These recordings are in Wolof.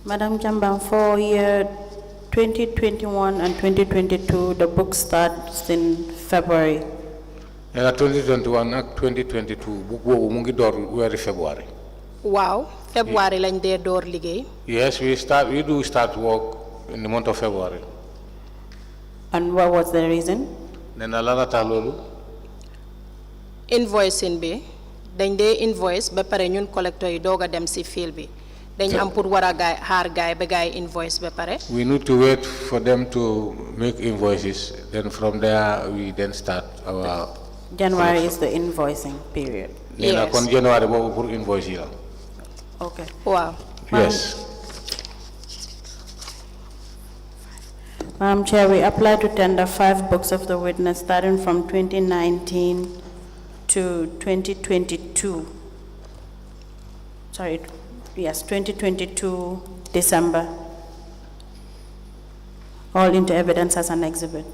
Madam Jambang, for year 2021 and 2022, the book starts in February. 2021 and 2022 book boobu mu ngi door weeri February. Wow, February lañ dee door liggéey. Yes, we do start work in the month of February. And what was the reason? Nena lana tax loolu. Invoicing bi dañ dee invoice ba pare ñun collector yi doog a dem si field bi. Dañ am pour war a xaar gaay ba gaay invoice ba pare. We need to wait for them to make invoices. Then from there we then start our. January is the invoicing period. Yes. Kon January boobu pour invoice yi la. Okay. Wow. Yes. Madam Chair, we applied to tender 5 books of the witness starting from 2019 to 2022. Sorry, yes, 2022 December. All into evidence as an exhibit.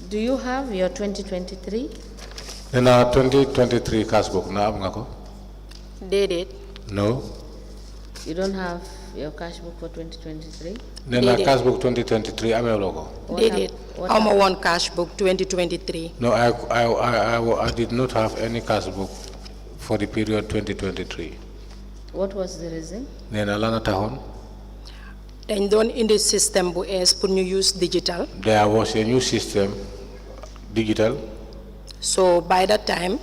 Do you have your 2023? In our 2023 cash book, na am nga ko? Déedéet. No. You don't have your cash book for 2023? Nena cash book 2023 amee loo ko? Déedéet. Awma woon cash book 2023. No, I did not have any cash book for the period 2023. What was the reason? Nena lana taxoon? Dañ doon indi système bu ees pour ñu use digital. There was a new system, digital. So by that time,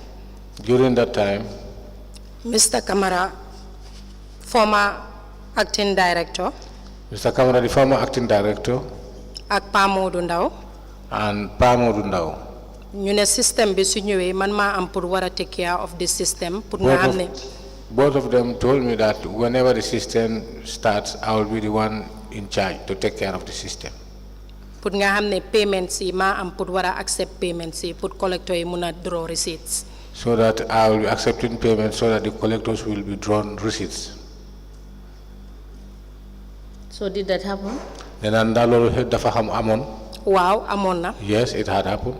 during that time, Mr. Kamara, former acting director, Mr. Kamara, the former acting director, ak Pa Modou Ndaw, and Pa Modou Ndaw, ñu ne système bi su ñëwee man maa am pour war a take care of the system pour nga xam ne. Both of them told me that whenever the system starts, I will be the one in charge to take care of the system. Pour nga xam ne payments yi maa am pour war a accept payments yi pour collector yi mun a draw receipts. So that I will be accepting payments so that the collectors will be drawn receipts. So did that happen? Wow, amoon na. Yes, it had happened.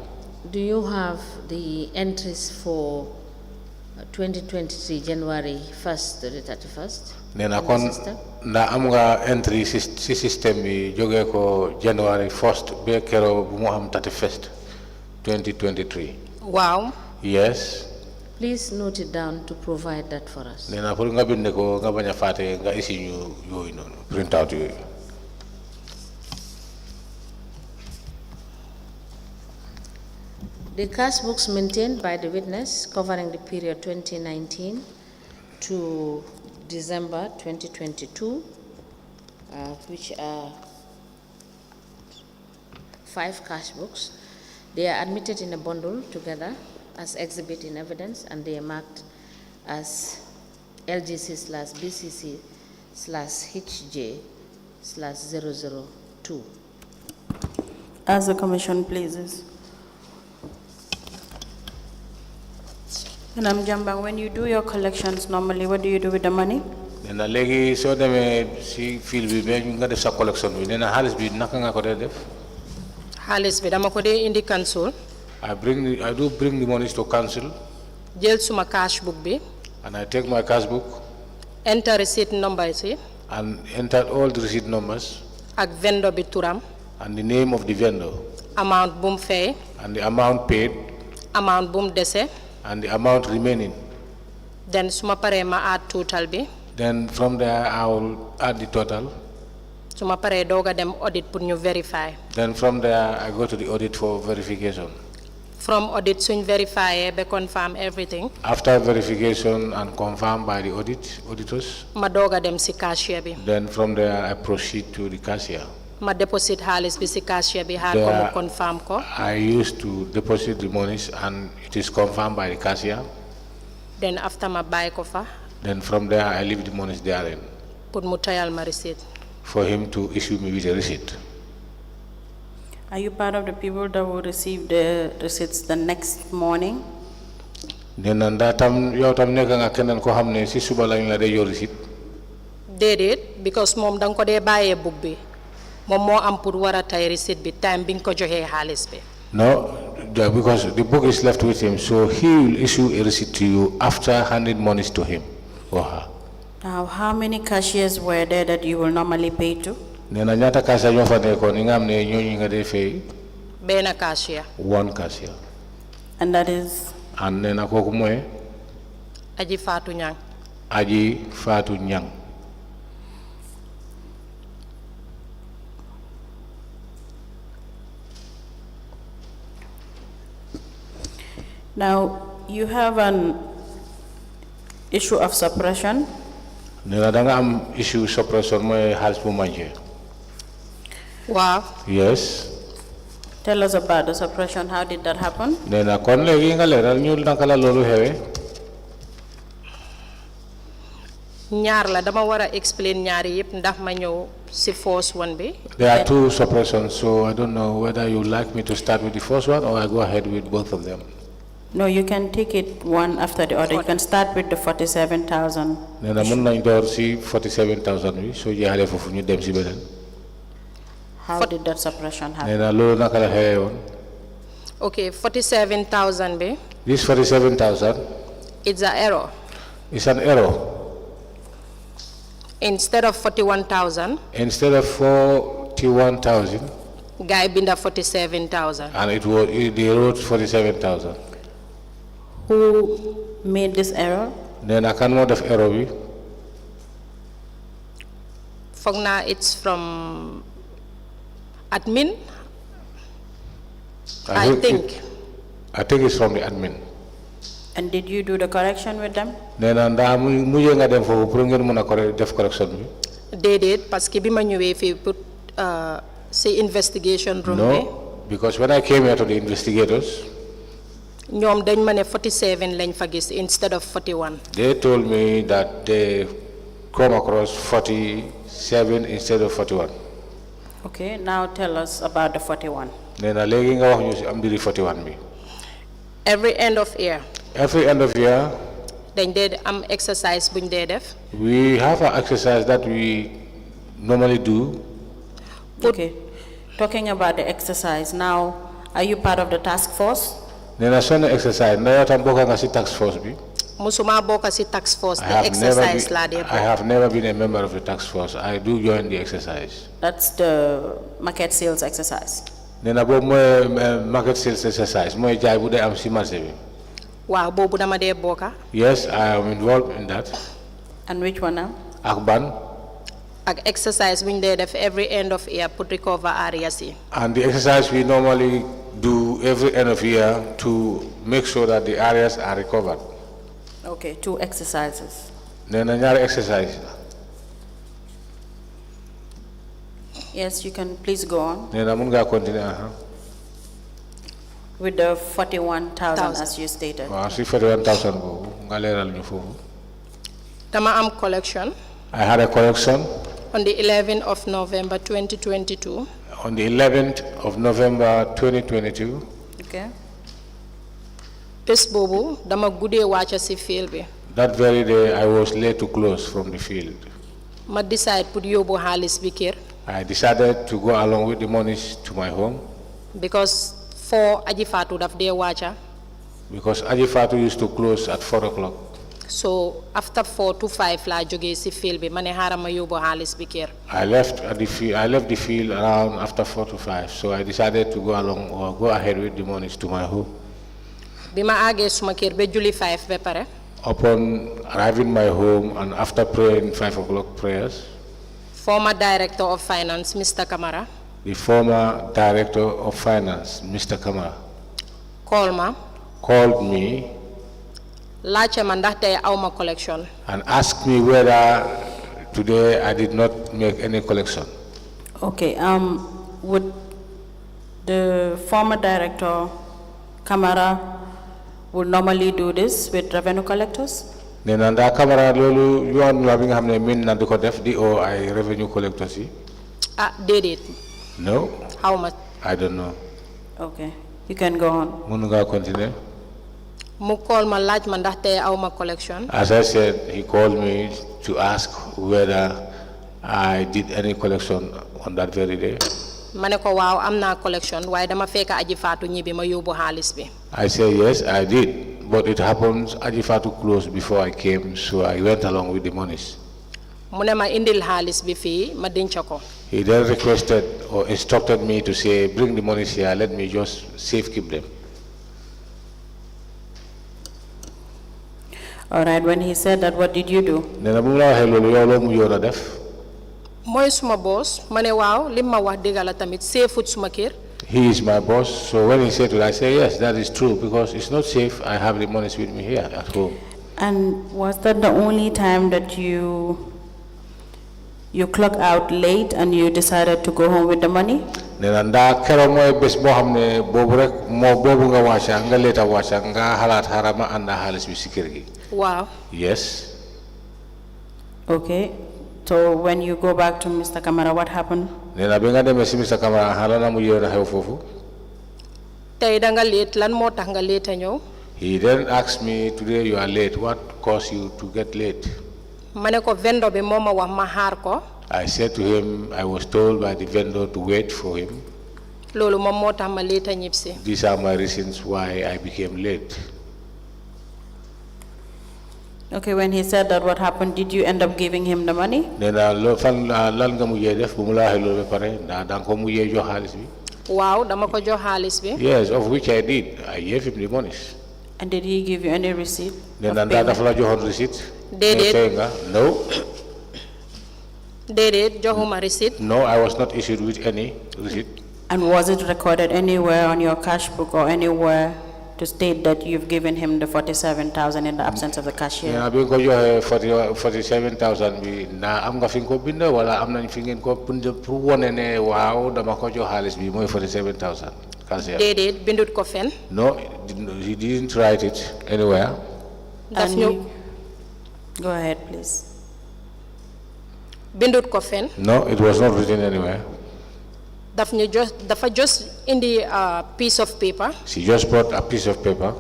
Do you have the entries for 2023 January 1st to the 31st? Nena kon nda am nga entry si system bi joge ko January 1st be kero bu mu am 31st 2023. Wow. Yes. Please note it down to provide that for us. Nena pour nga bind ko nga baña faté nga isi ñu yoy non print out yoy. The cash books maintained by the witness covering the period 2019 to December 2022, which are 5 cash books. They are admitted in a bundle together as exhibit in evidence, and they are marked as LGC/BCC/HJ/002. As the commission pleases. Madam Jambang, when you do your collections normally, what do you do with the money? Nena legi so demé si fil bi be nga def sa collection bi nena halis bi naka nga ko def? Halis bi dama ko dé indi council. I do bring the monies to council. Jël suma cash book bi. And I take my cash book. Enter receipt numbers yi. And enter all the receipt numbers. Ak vendor bi turam. And the name of the vendor. Amount bum fay. And the amount paid. Amount bum dese. And the amount remaining. Then suma pare ma add total bi. Then from there I will add the total. Suma pare doga dem audit pour ñu verify. Then from there I go to the audit for verification. from audit suñ verify be confirm everything After verification and confirmed by the auditors, ma doga dem si cashier bi then from there I proceed to the cashier. ma deposit xaalis bi si cashier bi xaar ko mu There- confirm ko I used to deposit the monies and it is confirmed by the cashier. then after ma bàyyi ko fa Then from there I leave the monies therein pour mu tayal ma receipt for him to issue me with a receipt. Are you part of the people that will receive the receipts the next morning? Then that tam yow tam nekk nga keneen ko xam ne si suba lañ la dee yor receipt. déedéet because moom danga ko dee bàyyee book bi moom moo am pour war a tay receipt bi time bi nga ko joxee xaalis bi No, because the book is left with him, so he will issue a receipt to you after handing monies to him or her. Now, how many cashiers were there that you will normally pay to? Nee na ñaata cashier ñoo fa nekkoon yi nga xam ne ñooñu nga dee fay benn cashier one cashier. And that is, And nee na kooku mooy aji faatu ñang Aji Fatou Nyang. now you have an issue of suppression. Nee na da nga am issue suppression mooy xaalis bu manqué. waaw Yes. Tell us about the suppression. How did that happen? Nee na kon léegi nga leeral ñu naka la loolu xewee. ñaar la dama war a explain ñaari yëpp ndax ma ñëw si first one bi There are two suppressions, so I don't know whether you like me to start with the first one or I go ahead with both of them. No, you can take it one after the other. You can start with the 47,000. Nee na mën nañ door si 47,000 bi soo jeexalee foofu ñu dem si beneen. How did that suppression happen? Nee na loolu naka la xewee woon. ok 47,000 bi This 47,000 it's a error is an error. instead of 41,000 Instead of 41,000, gaay binda 47,000 and they wrote 47,000. Who made this error? Nee na kan moo def error bi. foog naa it's from admin I think I think it's from the admin. And did you do the correction with them? Nee na ndax mujjee nga dem foofu pour ngeen mën a def correction bi. déedéet parce que bi ma ñëwee fii pour si investigation room bi No, because when I came here to the investigators, ñoom dañ ma ne 47 lañ fa gis instead of 41 they told me that they come across 47 instead of 41. Okay, now tell us about the 41. Nee na léegi nga wax ñu si am mbiri 41 bi. every end of year Every end of year, dañ dee am exercise buñ dee def we have an exercise that we normally do. Okay, talking about the exercise, now, are you part of the task force? Nee na soo ne exercise ndax yow tam bokk nga si task force bi. musuma bokk si tax force I te have never exercise laa dee I bokk have never been a member of the task force. I do join the exercise. That's the market sales exercise. Nee na boobu mooy market sales exercise mooy jaay bu dee am si marché bi. waaw boobu dama dee bokka Yes, I am involved in that. And which one now? Ak ban. ak exercise buñ dee def every end of year pour recover areas yi And the exercise we normally do every end of year to make sure that the areas are recovered. Okay, 2 exercises. Nee na ñaari exercise. Yes, you can please go on Nee na mun ngaa continuer. with the 41,000 as you stated. Waaw si 41,000 boobu nga leeral ñu foofu. dama am collection I had a correction on the 11th of November 2022 on the 11th of November 2022. Okay. bés boobu dama guddee wàcca si field bi That very day I was late to close from the field. ma decide pour yóbbu xaalis bi kër I decided to go along with the monies to my home because for aji faatu daf dee wàcca because Aji Fatou used to close at 4 o'clock. so after 4 to 5 laa jógee si field bi ma ne xaaral ma yóbbu xaalis bi kër I left the field around after 4 to 5, so I decided to go ahead with the monies to my home. bi ma àggee suma kër ba julli 5 ba pare Upon arriving my home and after praying 5 o'clock prayers, former director of finance Mr. Camara the former director of finance, Mr. Kamara, called me laajte ma ndax tey awma collection. and asked me whether today I did not make any collection. Okay, would the former director, Kamara, would normally do this with revenue collectors? Nena nda camera lolu yoon la bi nga xamne min na diko def di o ay revenue collectors yi. Déedéet. No. How much? I don't know. Okay, you can go on. Munu nga continue. Mu call ma laaj ma ndax tey awma collection. As I said, he called me to ask whether I did any collection on that very day. Ma ne ko waaw am naa collection waaye dama fekk aji faatu ñibbi ma yóbbu xaalis bi. I said yes, I did, but it happens Ajifatu closed before I came, so I went along with the monies. Mu ne ma indil xaalis bi fii ma denc ko. He then requested or instructed me to say, bring the monies here, let me just safekeep them. All right, when he said that, what did you do? Nena bu la waxe lolu yow lo mu yona def. Mooy suma boss ma ne waaw lim ma wax dëgg la tamit seefut suma kër. He is my boss, so when he said it, I say yes, that is true, because it's not safe. I have the monies with me here at home. And was that the only time that you clocked out late and you decided to go home with the money? Nena nda kero moy bes bo xamne bobu rek mo bobu nga wacha nga leta wacha nga halat harama anda halis bi ci kër gi. Wow. Yes. Okay. So when you go back to Mr. Kamara, what happened? Nena bi nga demé ci Mr. Kamara halana mu yona xew fofu. Tey da nga late lan moo tax nga late a ñëw. He then asked me, today you are late, what caused you to get late? Ma ne ko vendor bi moo ma wax ma xaar ko. I said to him, I was told by the vendor to wait for him. Loolu moom moo tax ma late a ñibbisi. These are my reasons why I became late. Okay, when he said that, what happened? Did you end up giving him the money? Nena lo fan lan nga mujjé def bu mu la waxé lolu ba paré da dang ko mujjé jox xaliss bi. Waaw dama ko jox xaalis bi. Yes, of which I did. I gave him the monies. And did he give you any receipt? Nena nda dafa la joxon receipt? Déedéet. No. Déedéet joxuma receipt. No, I was not issued with any receipt. And was it recorded anywhere on your cash book or anywhere to state that you've given him the 47,000 in the absence of the cashier? Yeah, bi ko joxe 47,000 bi na am nga fi ko bind wala am nañ fi ngeen ko bind pour woné né waaw dama ko jox xaliss bi moy 47,000 cashier. Déedéet bindut ko fen. No, he didn't write it anywhere. Daf ñu Go ahead, please. bindut ko fen. No, it was not written anywhere. Dafa just indi a piece of paper. She just brought a piece of paper,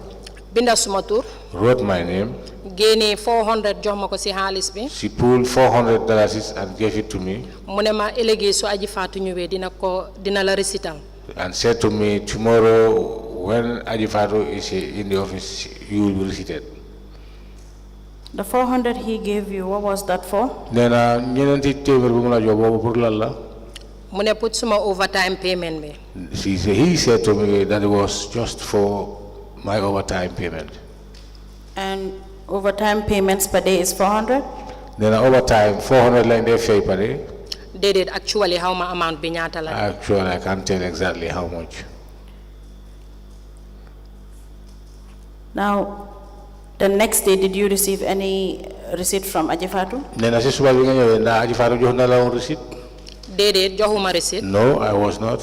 Binda suma tur. wrote my name. Génné 400 jox ma ko ci xaalis bi. She pulled $400 and gave it to me Mu ne ma ëllëgee su aji faatu ñëwee dina la récital. and said to me, tomorrow when Ajifado is in the office, you will be receipted. The 400 he gave you, what was that for? Nena ñenenti téeméer bu mu la jox boobu pour lan la? Mu ne put suma overtime payment bi. He said to me that it was just for my overtime payment. And overtime payments per day is 400? Nena overtime 400 lañ dee fay per day. Déedéet actually xaw ma amount bi ñaata la. Actually, I can't tell exactly how much. Now, the next day, did you receive any receipt from Ajifatu? Nena si suba bi nga ñëwee ndax Ajifado jox na la woon receipt? Déedéet joxuma receipt. No, I was not.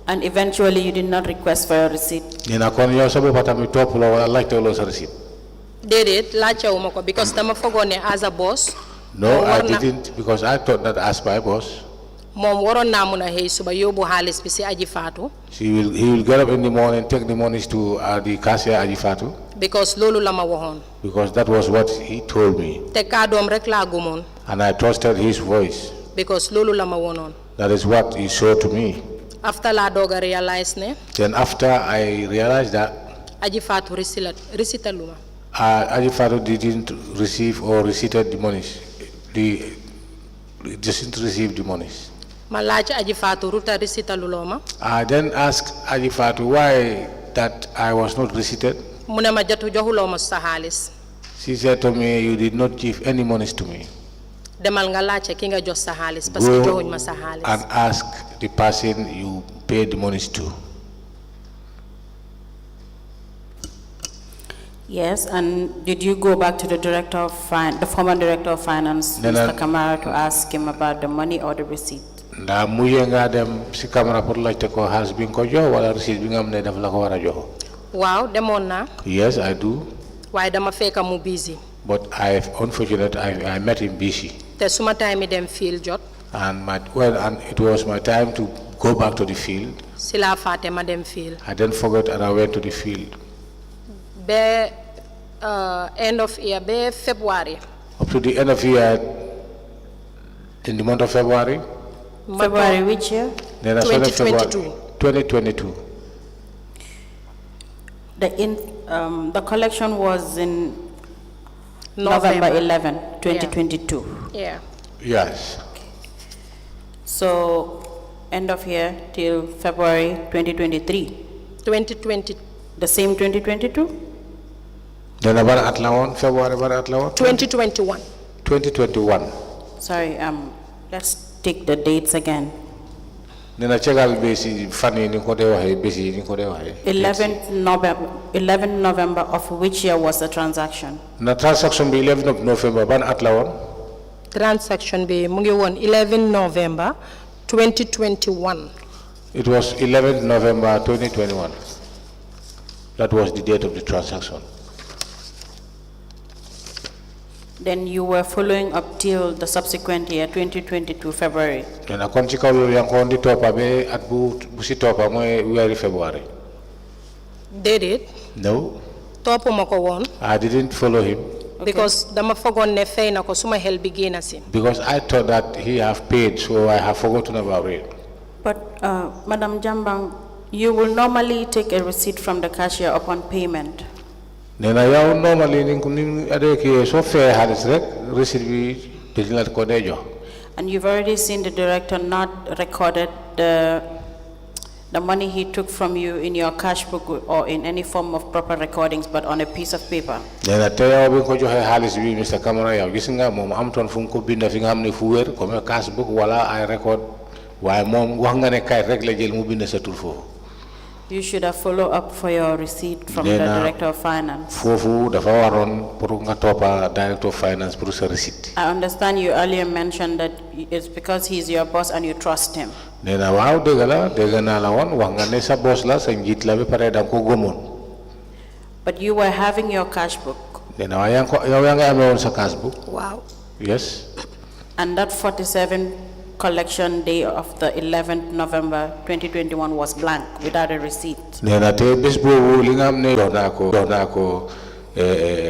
And eventually you did not request for a receipt? Nena kon yow sa bopp tamit topp la wala laajtewuloo sa receipt? Déedéet laajtewuma ko because dama fogoon ne as a boss. No, I didn't, because I thought that as my boss, moom waroon naa mun a xëy suba yóbbu xaalis bi si aji faatu. he will get up in the morning, take the monies to the cashier Ajifatu, because loolu la ma waxoon. because that was what he told me. te kàddoom rek laa gëmoon. And I trusted his voice. because loolu la ma wonoon. That is what he showed to me. after laa doog a realize ne. Then after I realized that aji faatu recitaluma. Ajifatu didn't receive or receipted the monies. He didn't receive the monies. ma laaj aji faatu ruta recitaluloo ma. I then asked Ajifatu why that I was not receipted. mu ne ma jatu joxuloo ma sa xaalis. She said to me, you did not give any monies to me. demal nga laajte ki nga jox sa xaalis parce que joxuñ ma sa xaalis. And ask the person you paid the monies to. Yes, and did you go back to the director of the former director of finance, Mr. Kamara, to ask him about the money or the receipt? nda muje nga dem si camera pour laajte ko xaalis bi nga ko jox wala receipt bi nga xam ne daf la ko war a jox. Waaw demoon naa. Yes, I do. Waaye dama fekk mu busy. But I met him busy. Te suma time dem field jot. And it was my time to go back to the field. Sila fate ma dem field. I then forgot and I went to the field. Be end of year, be February. Up to the end of year, in the month of February. February which year? 2022. 2022. The collection was in November 11, 2022. Yeah. Yes. So, end of year till February 2023. 2020. The same 2022? Then about Atlawan, February about Atlawan? 2021. 2021. Sorry, let's take the dates again. Then I check out basic funny in Kodewa, busy in Kodewa. 11 November of which year was the transaction? The transaction be 11 of November, ban Atlawan? Transaction be mungi won 11 November 2021. It was 11 November 2021. That was the date of the transaction. Then you were following up till the subsequent year, 2022 February. Then I continue yang kondi topa be at busi topa mo February. Did it? No. Topo mako won. I didn't follow him. Because dama fogon ne fay na ko suma hel begin asin. Because I thought that he have paid, so I have forgotten about it. But Madam Jambang, you will normally take a receipt from the cashier upon payment. Nena yaw normally ning adeki so fair hadis rek receipt bi dilat ko dejo. And you've already seen the director not recorded the money he took from you in your cash book or in any form of proper recordings, but on a piece of paper. Nena te yaw bi ko joxe halis bi Mr. Kamara yaw gis nga mom am ton fu ko binda fi nga xamni fu wër comme cash book wala ay record waye mom wax nga ne kay rek la jël mu binda sa tour fofu. You should have followed up for your receipt from the director of finance. Fofu dafa waron pour nga topa director of finance pour sa receipt. I understand you earlier mentioned that it's because he's your boss and you trust him. Nena waaw dega na la won wax nga ne sa boss la sa njit la be pare dang ko gomon. But you were having your cash book. Nena wa yang ko yow nga amé won sa cash book. Wow. Yes. And that 47 collection day of the 11th November 2021 was blank without a receipt. Nena te bes bobu li nga am ne dox na ko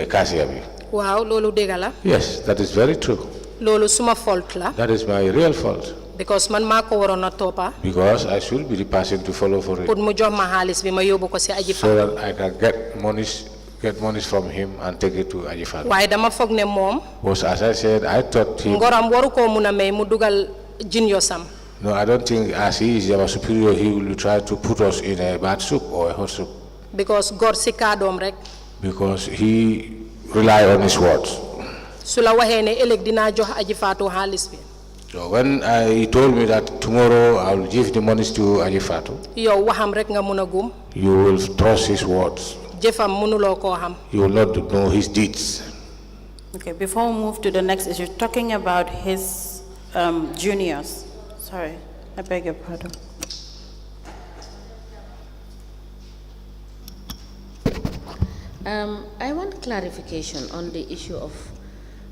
cashier bi. Wow, lolu degala. Yes, that is very true. Lolu suma fault la. That is my real fault. Because man mako warona topa. Because I should be the person to follow for it. Put mu jox ma halis bi ma yobu ko ci aji fa. So that I can get monies from him and take it to Ajifal. Why dama fogg ne mom? Because as I said, I thought him. Ngoram waru ko muna may mu dugal junior sam. No, I don't think as he is our superior, he will try to put us in a bad soup or a hot soup. Because God sikadom rek. Because he rely on his words. Sula waxe ne elek dina jox aji fatu halis bi. So when he told me that tomorrow I will give the monies to Ajifatu, Yow waxam rek nga muna gum. you will trust his words. Jefam munulo ko xam. You will not know his deeds. Okay, before we move to the next issue, talking about his juniors. Sorry, I beg your pardon. I want clarification on the issue of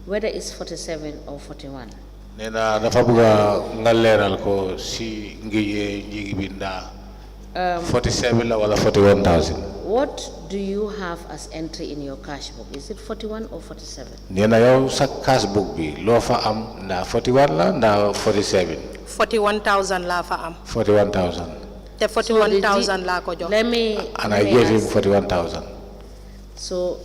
whether it's 47 or 41. Nena dafa buga ngaleral ko si ngi binda 47 la wala 41,000. What do you have as entry in your cash book? Is it 41 or 47? Nena yow sa cash book bi lo fa am na 41 la na 47. 41,000 la fa am. 41,000. Te 41,000 la ko jox. And I gave him 41,000. So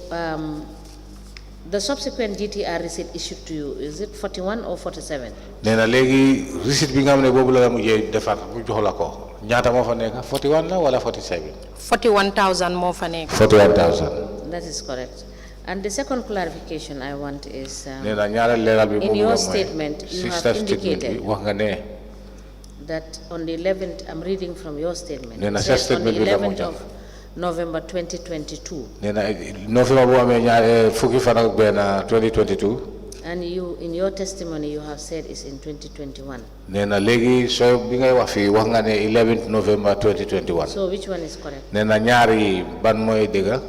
the subsequent GTR receipt issued to you, is it 41 or 47? Nena legi receipt bi nga xamne bobu la mujjé defar mu jox la ko. Ñaata mo fa nekk 41 la wala 47? 41,000 mo fa nekk. 41,000. That is correct. And the second clarification I want is Nena ñaareel leral bi in your statement you have indicated wax nga ne that on the 11th, I'm reading from your statement. Nena It says on the statement bi la mo 11th of November 2022. Nena November bo amé ñaar fukki fan ak ben 2022. And you, in your testimony, you have said it's in 2021. Nena legi so bi ngay wax fi wax nga ne 11th November 2021. So which one is correct? Nena ñaari ban moy dega?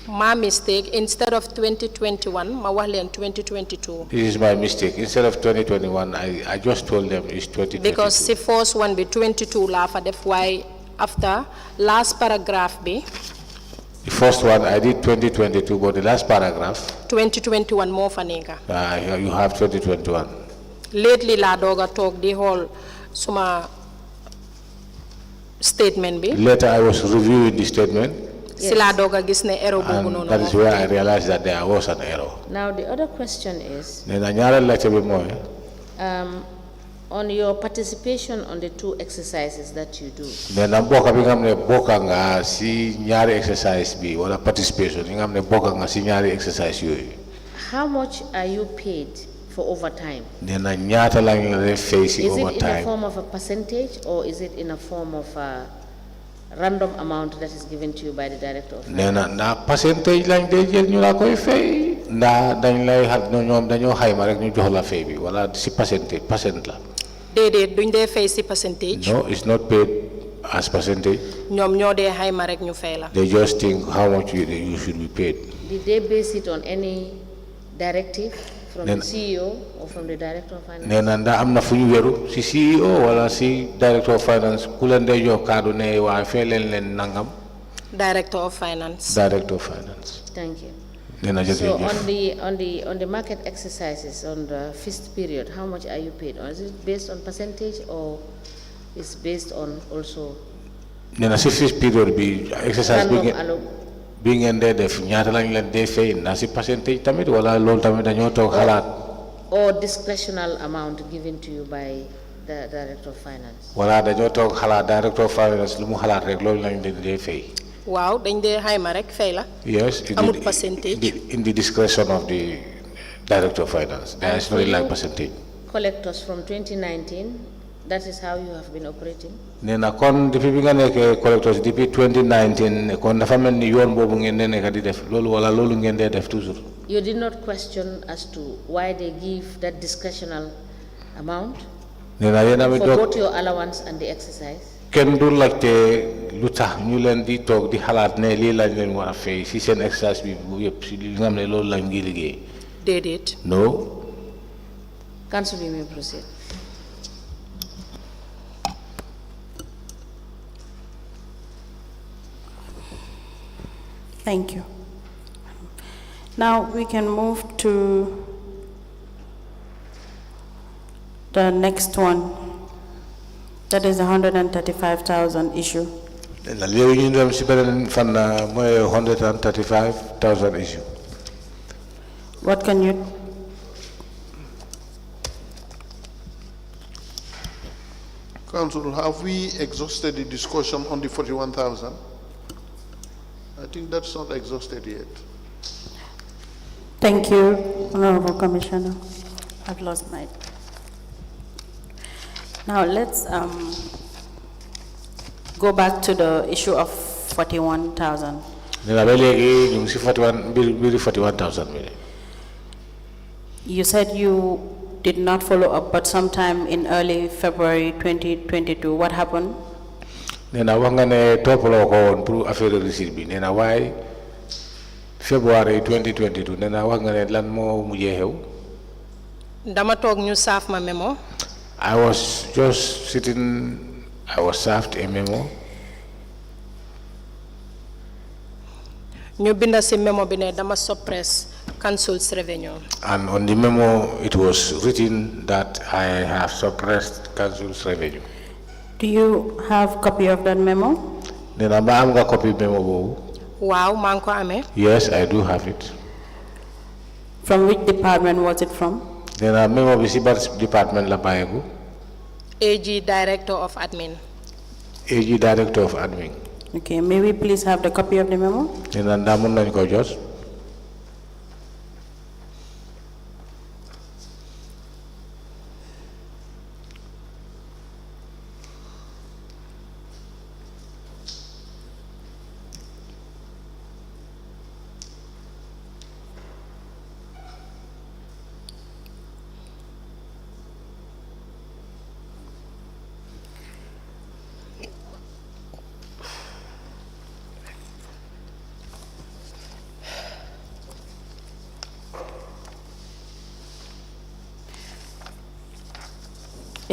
My mistake, instead of 2021, ma wax leen 2022. This is my mistake. Instead of 2021, I just told them it's 2022. Because the first one be 22 la fa def why after last paragraph be The first one I did 2022, but the last paragraph 2021 more fa neka. you have 2021. Lately la doga talk the whole suma statement be. Later I was reviewing the statement, Sila doga gis ne error bobu and nono. that is where I realized that there was an error. Now the other question is, Nena ñaareel laajte bi mooy on your participation on the 2 exercises that you do, nena bokka bi nga xam ne bokka nga si ñaari exercise bi wala participation yi nga xam ne bokka nga si ñaari exercise yooyu. how much are you paid for overtime? Nena ñaata lañ la def fay si Is it in the overtime. form of a percentage or is it in a form of a random amount that is given to you by the director of finance? Nena ndax percentage lañ dee jël ñu la koy fay ndax dañ lay ñoom dañoo xayma rek ñu jox la fay bi wala si percent la. Déedéet duñ dee fay si percentage. No, it's not paid as percentage. ñoom ñoo dee xayma rek ñu fay la. They just think how much you should be paid. Did they base it on any directive from Then- the CEO or from the director of finance? Nena ndax am na fu ñu wéru si CEO wala si director of finance ku leen day jox kaddu ne waaye fee leen nangam. Director of finance. Director of finance. Thank you. Nena So jërëjëf. on the market exercises on the fifth period, how much are you paid? Or is it based on percentage or is based on also Nena si fifth period bi exercise bi ngeen dee def ñaata lañ leen dee fay na si percentage tamit wala loolu tamit dañoo toog xalaat. or discretional amount given to you by the director of finance? Wala dañoo toog xalaat director of finance lu mu xalaat rek loolu lañ leen dee fay. waaw dañ dee xayma rek fay la. Yes, amul percentage. in the discretion of the director of finance. There is no like percentage. Collectors from 2019, that is how you have been operating? Nena kon depuis bi nga nekkee collectors depuis 2019 kon dafa mel ni yoon boobu ngeen dee nekk di def loolu wala loolu ngeen dee def toujours. You did not question as to why they give that discretional amount Nena yéen a mi for toog both your allowance and the exercise? kenn du laajte lu tax ñu leen di toog di xalaat ne lii lañ leen war a fay si seen exercice bi bu yëpp si li nga xam ne loolu lañ ngi liggéey. déedéet. No. Council, you may proceed. Thank you. Now we can move to the next one. That is 135,000 issue. Nena léegi ñu dem si beneen fan mooy 135,000 issue. What can you Council, have we exhausted the discussion on the 41,000? I think that's not exhausted yet. Thank you, Honorable Commissioner. I've lost my. Now let's go back to the issue of 41,000. Nena ba léegi ñu ngi si 41,000 bi. You said you did not follow up, but sometime in early February 2022, what happened? Nena wax nga ne toppaloo ko woon pour affaire receipt bi nena waaye February 2022 nena wax nga ne lan moo mujjee xew. dama toog ñu saaf ma memo. I was just sitting, I was served a memo. ñu binda si memo bi ne dama suppress council's revenue. And on the memo, it was written that I have suppressed council's revenue. Do you have copy of that memo? Nena ba am nga copy memo boobu? waaw maa ngi ko amee. Yes, I do have it. From which department was it from? Nena memo bi si ban department la bàyyeeku? AG Director of Admin. AG Director of Admin. Okay, may we please have the copy of the memo? Nena ndax mën nañ ko jot?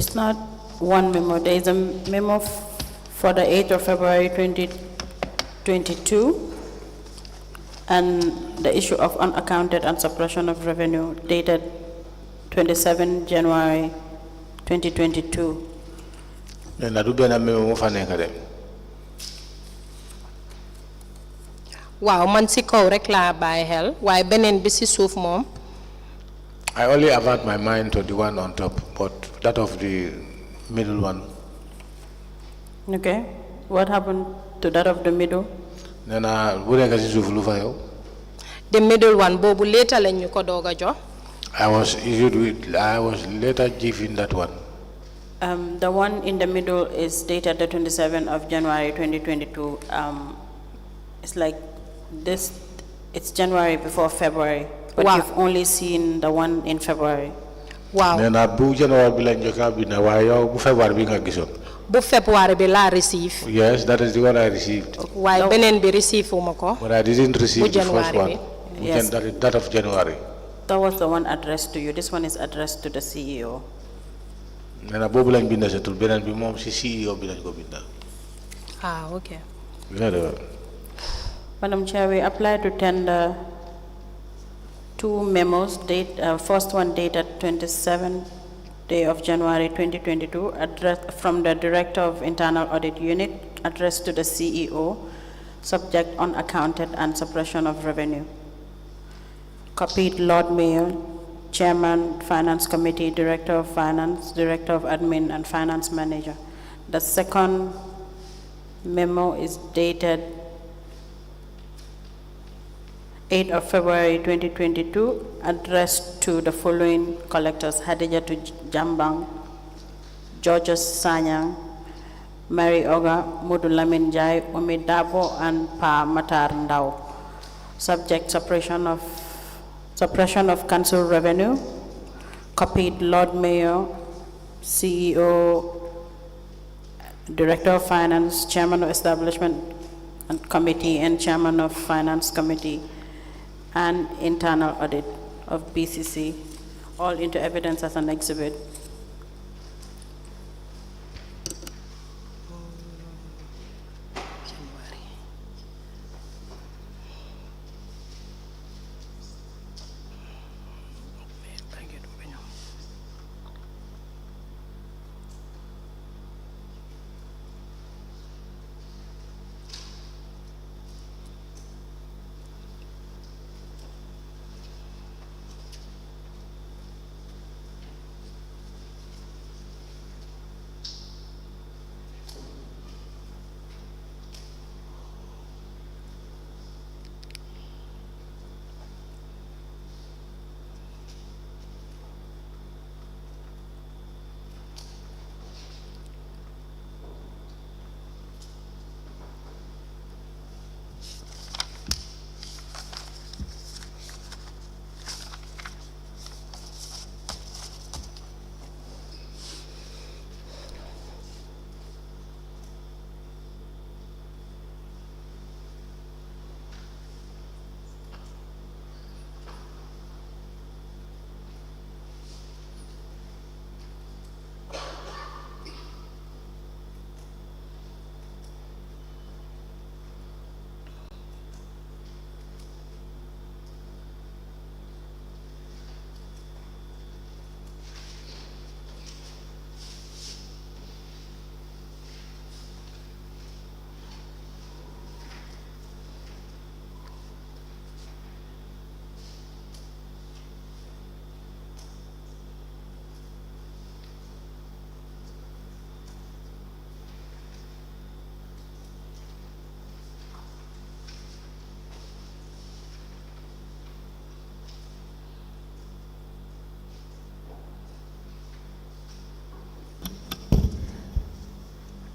It's not one memo. There is a memo for the 8th of February 2022 and the issue of unaccounted and suppression of revenue dated 27 January 2022. Na du ben memo mo fa nek dem. waaw man si kaw rek laa bàyyi xel waaye beneen bi si suuf moom. I only avert my mind to the one on top, but that of the middle one. Okay. What happened to that of the middle? Nena bu nek ci suuf lu fa yow. The middle one boobu later lañ ñu ko doog a jox. I was later given that one. The one in the middle is dated the 27th of January 2022. It's like this, it's January before February, but Wow. you've only seen the one in February. waaw Nena bu January bi lañ joxa bi na way yow bu February bi nga gisoon. bu February bi laa receive. Yes, that is the one I received. waaye beneen bi receive wu ma ko. But I didn't receive Bu the first January one. Yes. That of January. That was the one addressed to you. This one is addressed to the CEO. Nena bobu lañ binda setul benen bi mom ci CEO bi lañ ko binda. Okay. Very well. Madam Chair, we apply to tender two memos. First one dated 27th day of January 2022, addressed from the Director of Internal Audit Unit, addressed to the CEO, subject unaccounted and suppression of revenue. Copied Lord Mayor, Chairman, Finance Committee, Director of Finance, Director of Admin, and Finance Manager. The second memo is dated 8th of February 2022, addressed to the following collectors: Hadijatou Jambang, Georges Sanyang, Mary Oga, Mudu Lamin Jai, Umi Dabo, and Pa Matar Ndao. Subject suppression of council revenue. Copied Lord Mayor, CEO, Director of Finance, Chairman of Establishment and Committee, and Chairman of Finance Committee, and Internal Audit of B.C.C, all into evidence as an exhibit.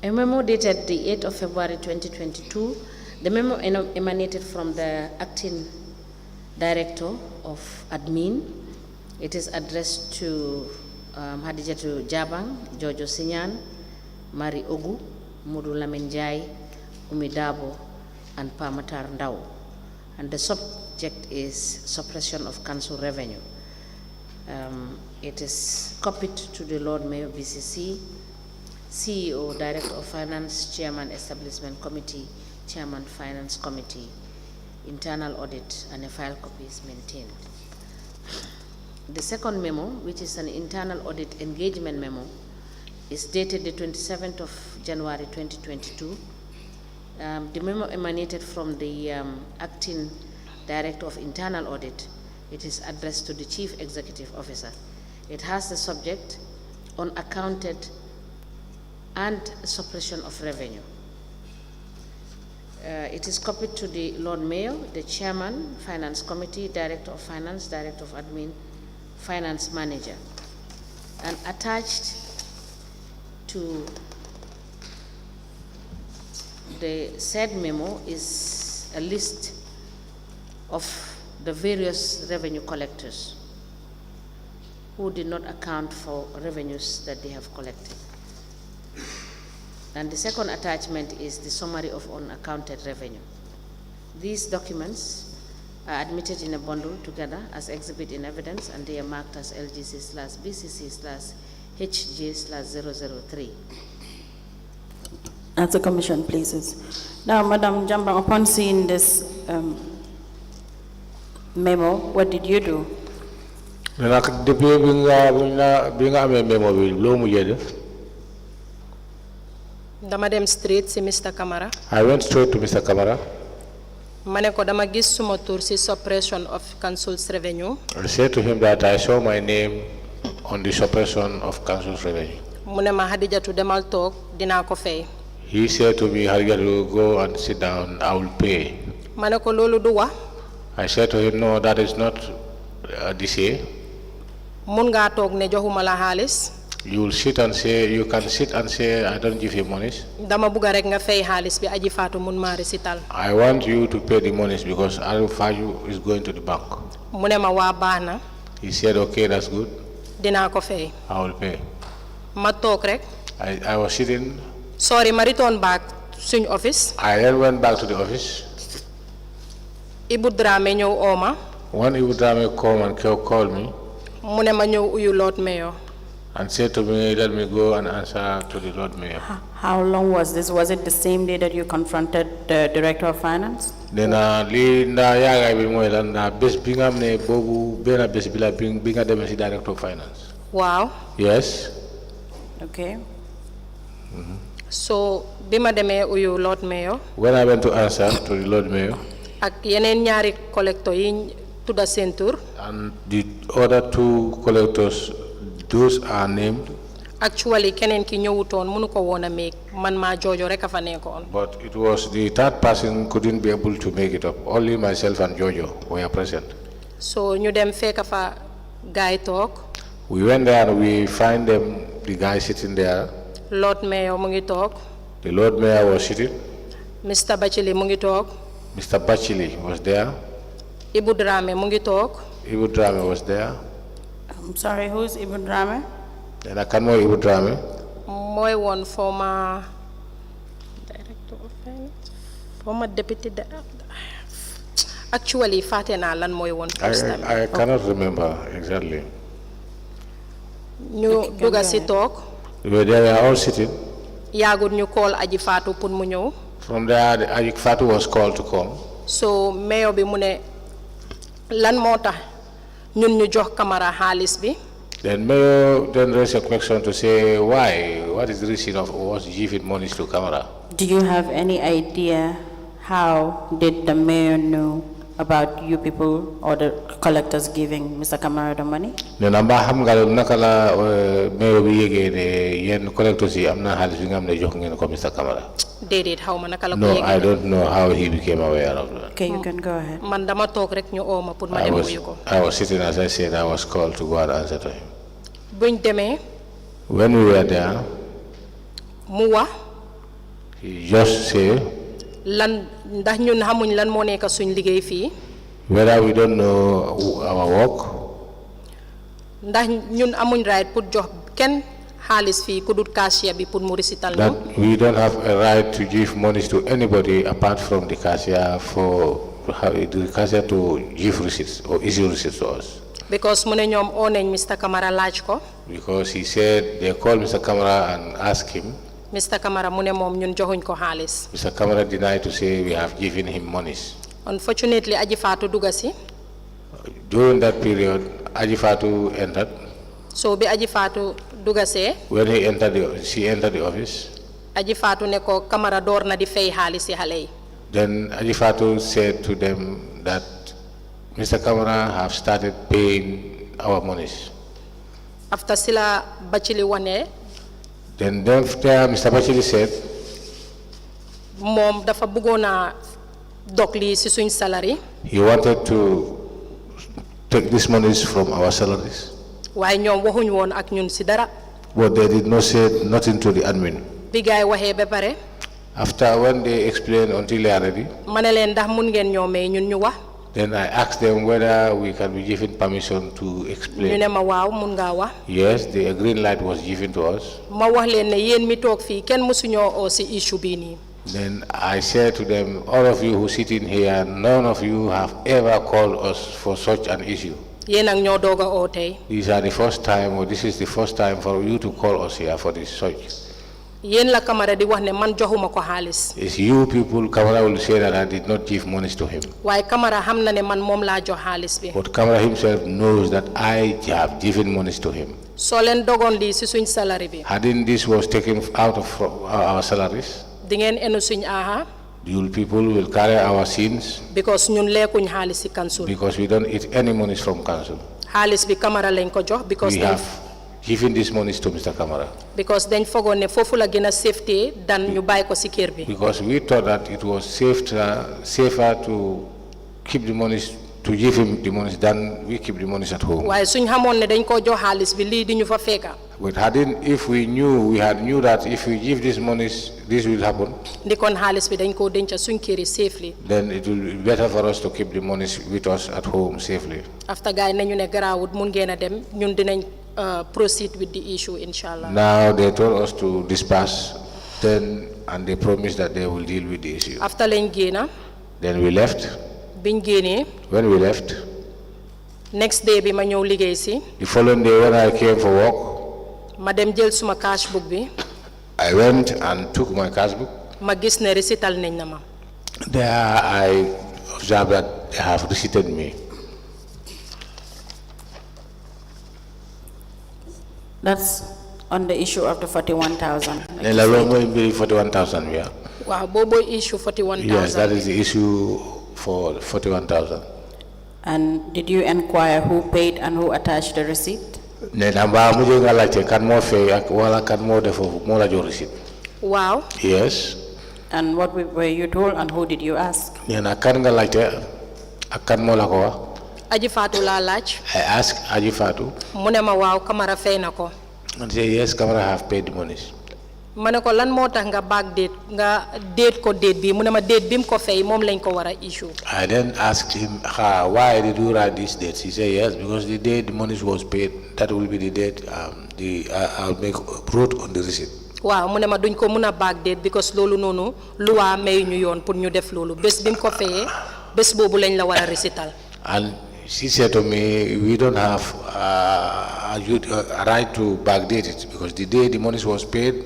A memo dated the 8th of February 2022, the memo emanated from the acting director of admin. It is addressed to Hadijatou Jambang, Jojo Sinyan, Mari Ogu, Mudu Lamin Jai, Umi Dabo, and Pa Matar Ndao. And the subject is suppression of council revenue. It is copied to the Lord Mayor B.C.C, CEO, Director of Finance, Chairman Establishment Committee, Chairman Finance Committee. Internal audit and a file copy is maintained. The second memo, which is an internal audit engagement memo, is dated the 27th of January 2022. The memo emanated from the acting Director of Internal Audit. It is addressed to the Chief Executive Officer. It has the subject unaccounted and suppression of revenue. It is copied to the Lord Mayor, the Chairman, Finance Committee, Director of Finance, Director of Admin, Finance Manager. And attached to the said memo is a list of the various revenue collectors who did not account for revenues that they have collected. And the second attachment is the summary of unaccounted revenue. These documents are admitted in a bundle together as exhibit in evidence, and they are marked as LGC/BCC/HJ/003. As the Commission pleases. Now, Madam Jambang, upon seeing this memo, what did you do? Dama dem straight si Mr. Camara. I went straight to Mr. Camara. Mane ko dama gis suma tour si suppression of council's revenue. I said to him that I saw my name on the suppression of council's revenue. Mune ma Hadijatou demal tok dina ko fay. He said to me, Hadijatou, go and sit down, I will pay. Mane ko lolu du wa. I said to him, no, that is not this year. Mun nga tok ne joxuma la xaliss. You will sit and say, you can sit and say, I don't give you monies. Dama buga rek nga fay xaliss bi aji Fatou mun ma recital. I want you to pay the monies because Alfaju is going to the bank. Mune ma wa baxna. He said, okay, that's good. Dina ko fay. I will pay. Ma tok rek. I was sitting. Sorry, ma return back suñ office. I then went back to the office. Ibu Drame ñew oma. One Ibu Drame came and called me. Mune ma ñew uyu Lord Mayor. And said to me, let me go and answer to the Lord Mayor. How long was this? Was it the same day that you confronted the Director of Finance? Then yaga bi moy lan na bes bi nga xamne bobu bena bes bi la bi nga dem ci Director of Finance. Wow. Yes. Okay. So bima demee uyu Lord Mayor. When I went to answer to the Lord Mayor. Ak yeneen ñaari collector yi tudda seen tur. And the other two collectors, those are named. Actually keneen ki ñëwutoon mënu ko woon a make man maa Jojo rek a fa nekkoon. But it was the third person couldn't be able to make it up. Only myself and Jojo were present. So ñu dem fekk fa gaay toog. We went there and we find them, the guy sitting there. Lord Mayor mu ngi toog. The Lord Mayor was sitting. Mr. Bachili mu ngi toog. Mr. Bachili was there. Ibu Drame mu ngi toog. Ibu Drame was there. I'm sorry, who's Ibu Drame? And I can't know Ibu Drame. Mooy woon former Director of Finance, former Deputy Actually fàtte naa lan mooy woon post am. I cannot remember exactly. ñu dugga si toog. They were all sitting. Yaagut ñu call aji Fatou pour mu ñëw. From there, Aji Fatou was called to come. So mayor bi mu ne lan moo tax ñun ñu jox Camara xaalis bi. Then Mayor then raised a question to say why? What is the reason of us giving money to Camara? Do you have any idea how did the mayor know about you people or the collectors giving Mr. Camara the money? Then amba xam nga nakala Mayor bi yegé né yeen collectors yi amna xaliss bi nga am né jox ngeen ko Mr. Camara. Déedéet xaw ma naka la ko No, yëgee. I don't know how he became aware of that. Okay, you can go ahead. Man dama toog rek ñu oo ma pour ma dem wuyu ko. I was sitting, as I said, I was called to go and answer to him. Buñ demee. When we were there, mu wax. he just said, Lan ndax ñun xamuñ lan moo nekk suñ liggéey fii. whether we don't know our work, ndax ñun amuñ right pour jox kenn xaalis fii ku dul cashier bi pour mu recital that ñu. we don't have a right to give money to anybody apart from the cashier for the cashier to give receipts or issue receipts to us. Because mu ne ñoom oo nañ Mr. Camara laaj ko. Because he said they called Mr. Camara and asked him. Mr. Camara mu ne moom ñun joxuñ ko xaalis. Mr. Camara denied to say we have given him monies. Unfortunately, Aji Fatou dugga si. During that period, Hadijatou entered. So bi Aji Fatou dugga see. When she entered the office. Aji Fatou ne ko Camara door na di fay xaalis si xale yi. Then Hadijatou said to them that Mr. Camara have started paying our monies. After sila Bachili wane. Then after Mr. Bachili said, moom dafa bëggoon a dog lii si suñ salary. he wanted to take these monies from our salaries. waaye ñoom waxuñ woon ak ñun si dara. But they did not say nothing to the admin. bi gaay waxee ba pare. After when they explained until they are ready, ma ne leen ndax mun ngeen ñoo may ñun ñu wax. then I asked them whether we can be given permission to ñu explain. ne ma waaw mun ngaa wax. Yes, the green light was given to us. ma wax leen ne yéen mi toog fii kenn mësuñoo oo si issue bii nii. Then I said to them, all of you who sit in here, none of you have ever called us for such an issue. yéen ak ñoo doog a oo tey. These are the first time, or this is the first time for you to call us here for this such. yéen la Camara di wax ne man joxuma ko xaalis. It's you people, Camara will say that I did not give monies to him. waaye Camara xam na ne man moom laa jox xaalis bi. But Camara himself knows that I have given monies to him. soo leen dogoon lii si suñ salary bi. Hadn't this was taken out of our salaries, di ngeen enu suñ aha. you people will carry our sins because ñun lekkuñ xaalis si council. because we don't eat any monies from council. xaalis bi Camara lañ ko jox. because We have given these monies to Mr. Camara. because dañ fogoon ne foofu la gën a safety dan ñu bàyyi ko si kër bi. Because we thought that it was safer to keep the monies, to give him the monies than we keep the monies at home. waaye suñ xamoon ne dañ koo jox xaalis bi lii di ñu fa fekka. But if we had knew that if we give these monies, this will happen, ndi kon xaalis bi dañ koo denca suñ kër yi safely. then it will be better for us to keep the monies with us at home safely. after gaay nañu ne garaawut mun ngeen a dem ñun dinañ proceed with the issue inshallah. Now they told us to disperse, and they promised that they will deal with the issue. after lañ génna. Then we left. biñ génnee. When we left, next day bi ma ñëw liggéey si. the following day when I came for work, ma dem jël suma cash book bi. I went and took my cash book. ma gis ne recital nañ na ma. There I observed that they have receipted me. That's on the issue of the 41,000. Then la longer will be 41,000, yeah. waaw boobu issue 41,000. Yes, that is the issue for 41,000. And did you inquire who paid and who attached the receipt? Nena ba mujhe nga laajte kan moo fay ak wala kan moo def moo la jox receipt. waaw. Yes. And what were you told and who did you ask? Nena kan nga laajte ak kan moo la ko wax. Aji Fatou laa laaj. I asked Aji Fatou. mu ne ma waaw Camara fay na ko. And say yes, Camara have paid the monies. ma ne ko lan moo tax nga back date nga date ko date bi mu ne ma date bi mu ko fay moom lañ ko war a issue. I then asked him, why did you write these dates? He said yes, because the day the monies was paid, that will be the date I'll make wrote on the receipt. waaw mu ne ma duñ ko mun a back date because loolu noonu luwaa may ñu yoon pour ñu def loolu bés bi mu ko fayee bés boobu lañ la war a recital. And she said to me, we don't have a right to backdate it because the day the monies was paid,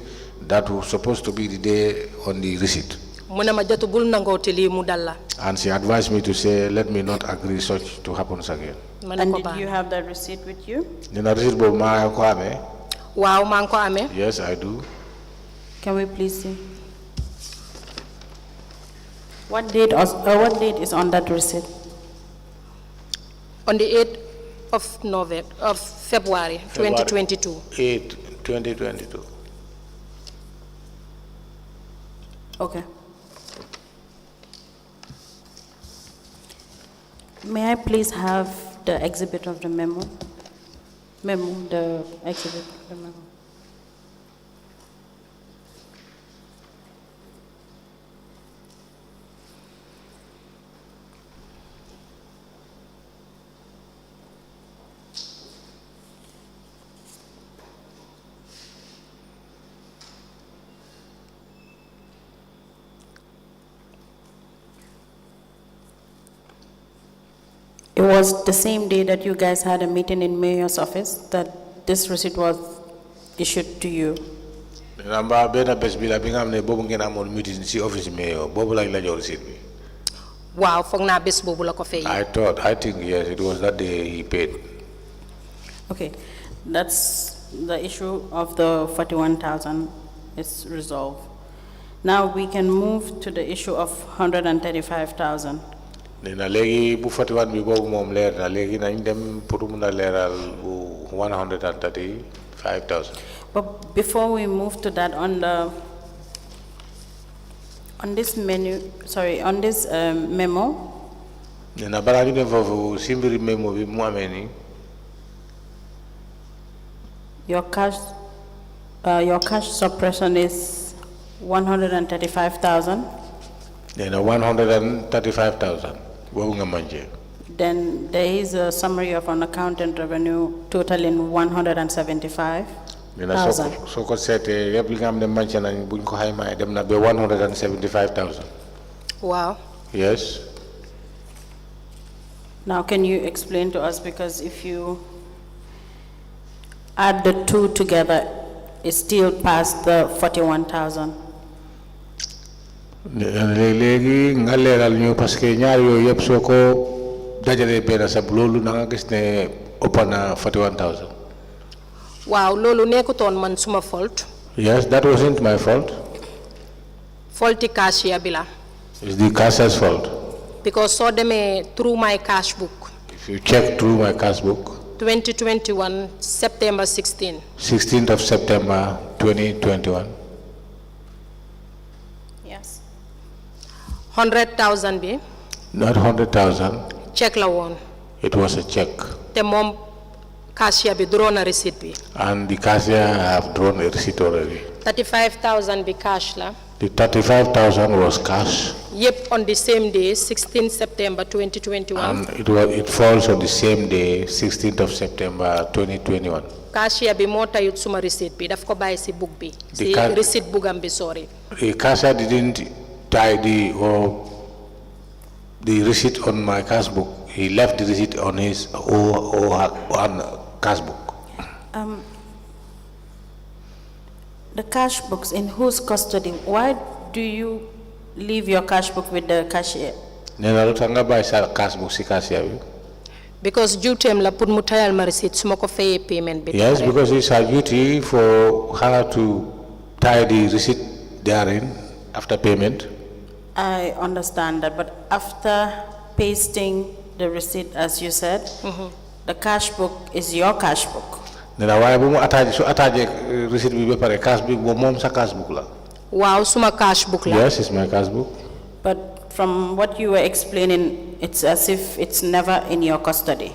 that was supposed to be the day on the receipt. mu ne ma jatu bul nangooti lii mu dal la. And she advised me to say, let me not agree such to happen again. ma ne And ko did you baax have that receipt with you? Nina receipt boobu maa ko amee. waaw maa ngi ko amee. Yes, I do. Can we please see? What date is on that receipt? On the 8th of February 2022. 8, 2022. Okay. May I please have the exhibit of the memo? The exhibit of the memo. It was the same day that you guys had a meeting in mayor's office that this receipt was issued to you. Namba bena bes bila binga amne bobu ngena amon meeting si office mayor bobu lañ la jox receipt bi. Wow, foog naa bés boobu la ko fay. I think yes, it was that day he paid. Okay, that's the issue of the 41,000 is resolved. Now we can move to the issue of 135,000. Nena legi bu 41 bi bobu mom leer na legi nañ dem pour mu na leral bu 135,000. But before we move to that, on this memo, Nena bala ñu dem fofu simbiri memo bi mu amé ni your cash suppression is 135,000. Nena 135,000 bobu nga manje. Then there is a summary of unaccounted revenue totaling 175,000. Nena so ko sété yeb li nga am ne manje nañ buñ ko xayma dem na be 175,000. Wow. Yes. Now can you explain to us, because if you add the two together, it's still past the 41,000. Legi nga leral ñu parce que ñaar yoy yeb soko dajale ben sa lolu na nga gis ne opana 41,000. Wow, loolu nekkutoon man suma fault. Yes, that wasn't my fault. Faulty cashier bi la. It's the cashier's fault. Because so demee through my cash book. If you check through my cash book, 2021 September 16. 16th of September 2021. Yes. 100,000 bi. Not 100,000. Check la woon. It was a check. Te moom cashier bi draw na receipt bi. And the cashier have drawn a receipt already. 35,000 bi cash la. The 35,000 was cash. Yep, on the same day, 16 September 2021. And it falls on the same day, 16th of September 2021. Cashier bi moo tayut suma receipt bi daf ko bàyyi si book bi. Si receipt bookam bi sorry. The cashier didn't tie the receipt on my cash book. He left the receipt on his on cash book. The cash books, in whose custody? Why do you leave your cash book with the cashier? Nena lutanga ba sa cash book si cashier bi. Because duty la put mu tayal ma receipt suma ko fayé payment bi. Yes, because it's her duty for her to tie the receipt therein after payment. I understand that, but after pasting the receipt, as you said, the cash book is your cash book. Nena waye bu mu attaché su attaché receipt bi ba paré cash book bo mom sa cash book la. Wow, suma cash book la. Yes, it's my cash book. But from what you were explaining, it's as if it's never in your custody.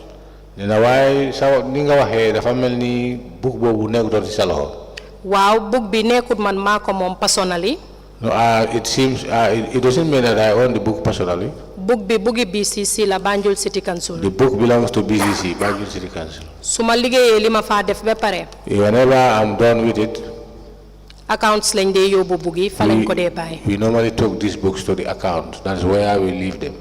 Nena waye sa ni nga waxé dafa melni book bobu nekk do ci sa loxo. Wow, book bi nekkut man mako mom personally. No, it seems it doesn't mean that I own the book personally. Book bi boogi B.C.C la Banjul City Council. The book belongs to B.C.C, Banjul City Council. Suma liggéeyee li ma fa def ba pare. Whenever I'm done with it, accounts lañ dee yóbbu book yi fa lañ ko dee bàyyi. we normally took these books to the account. That's where we leave them.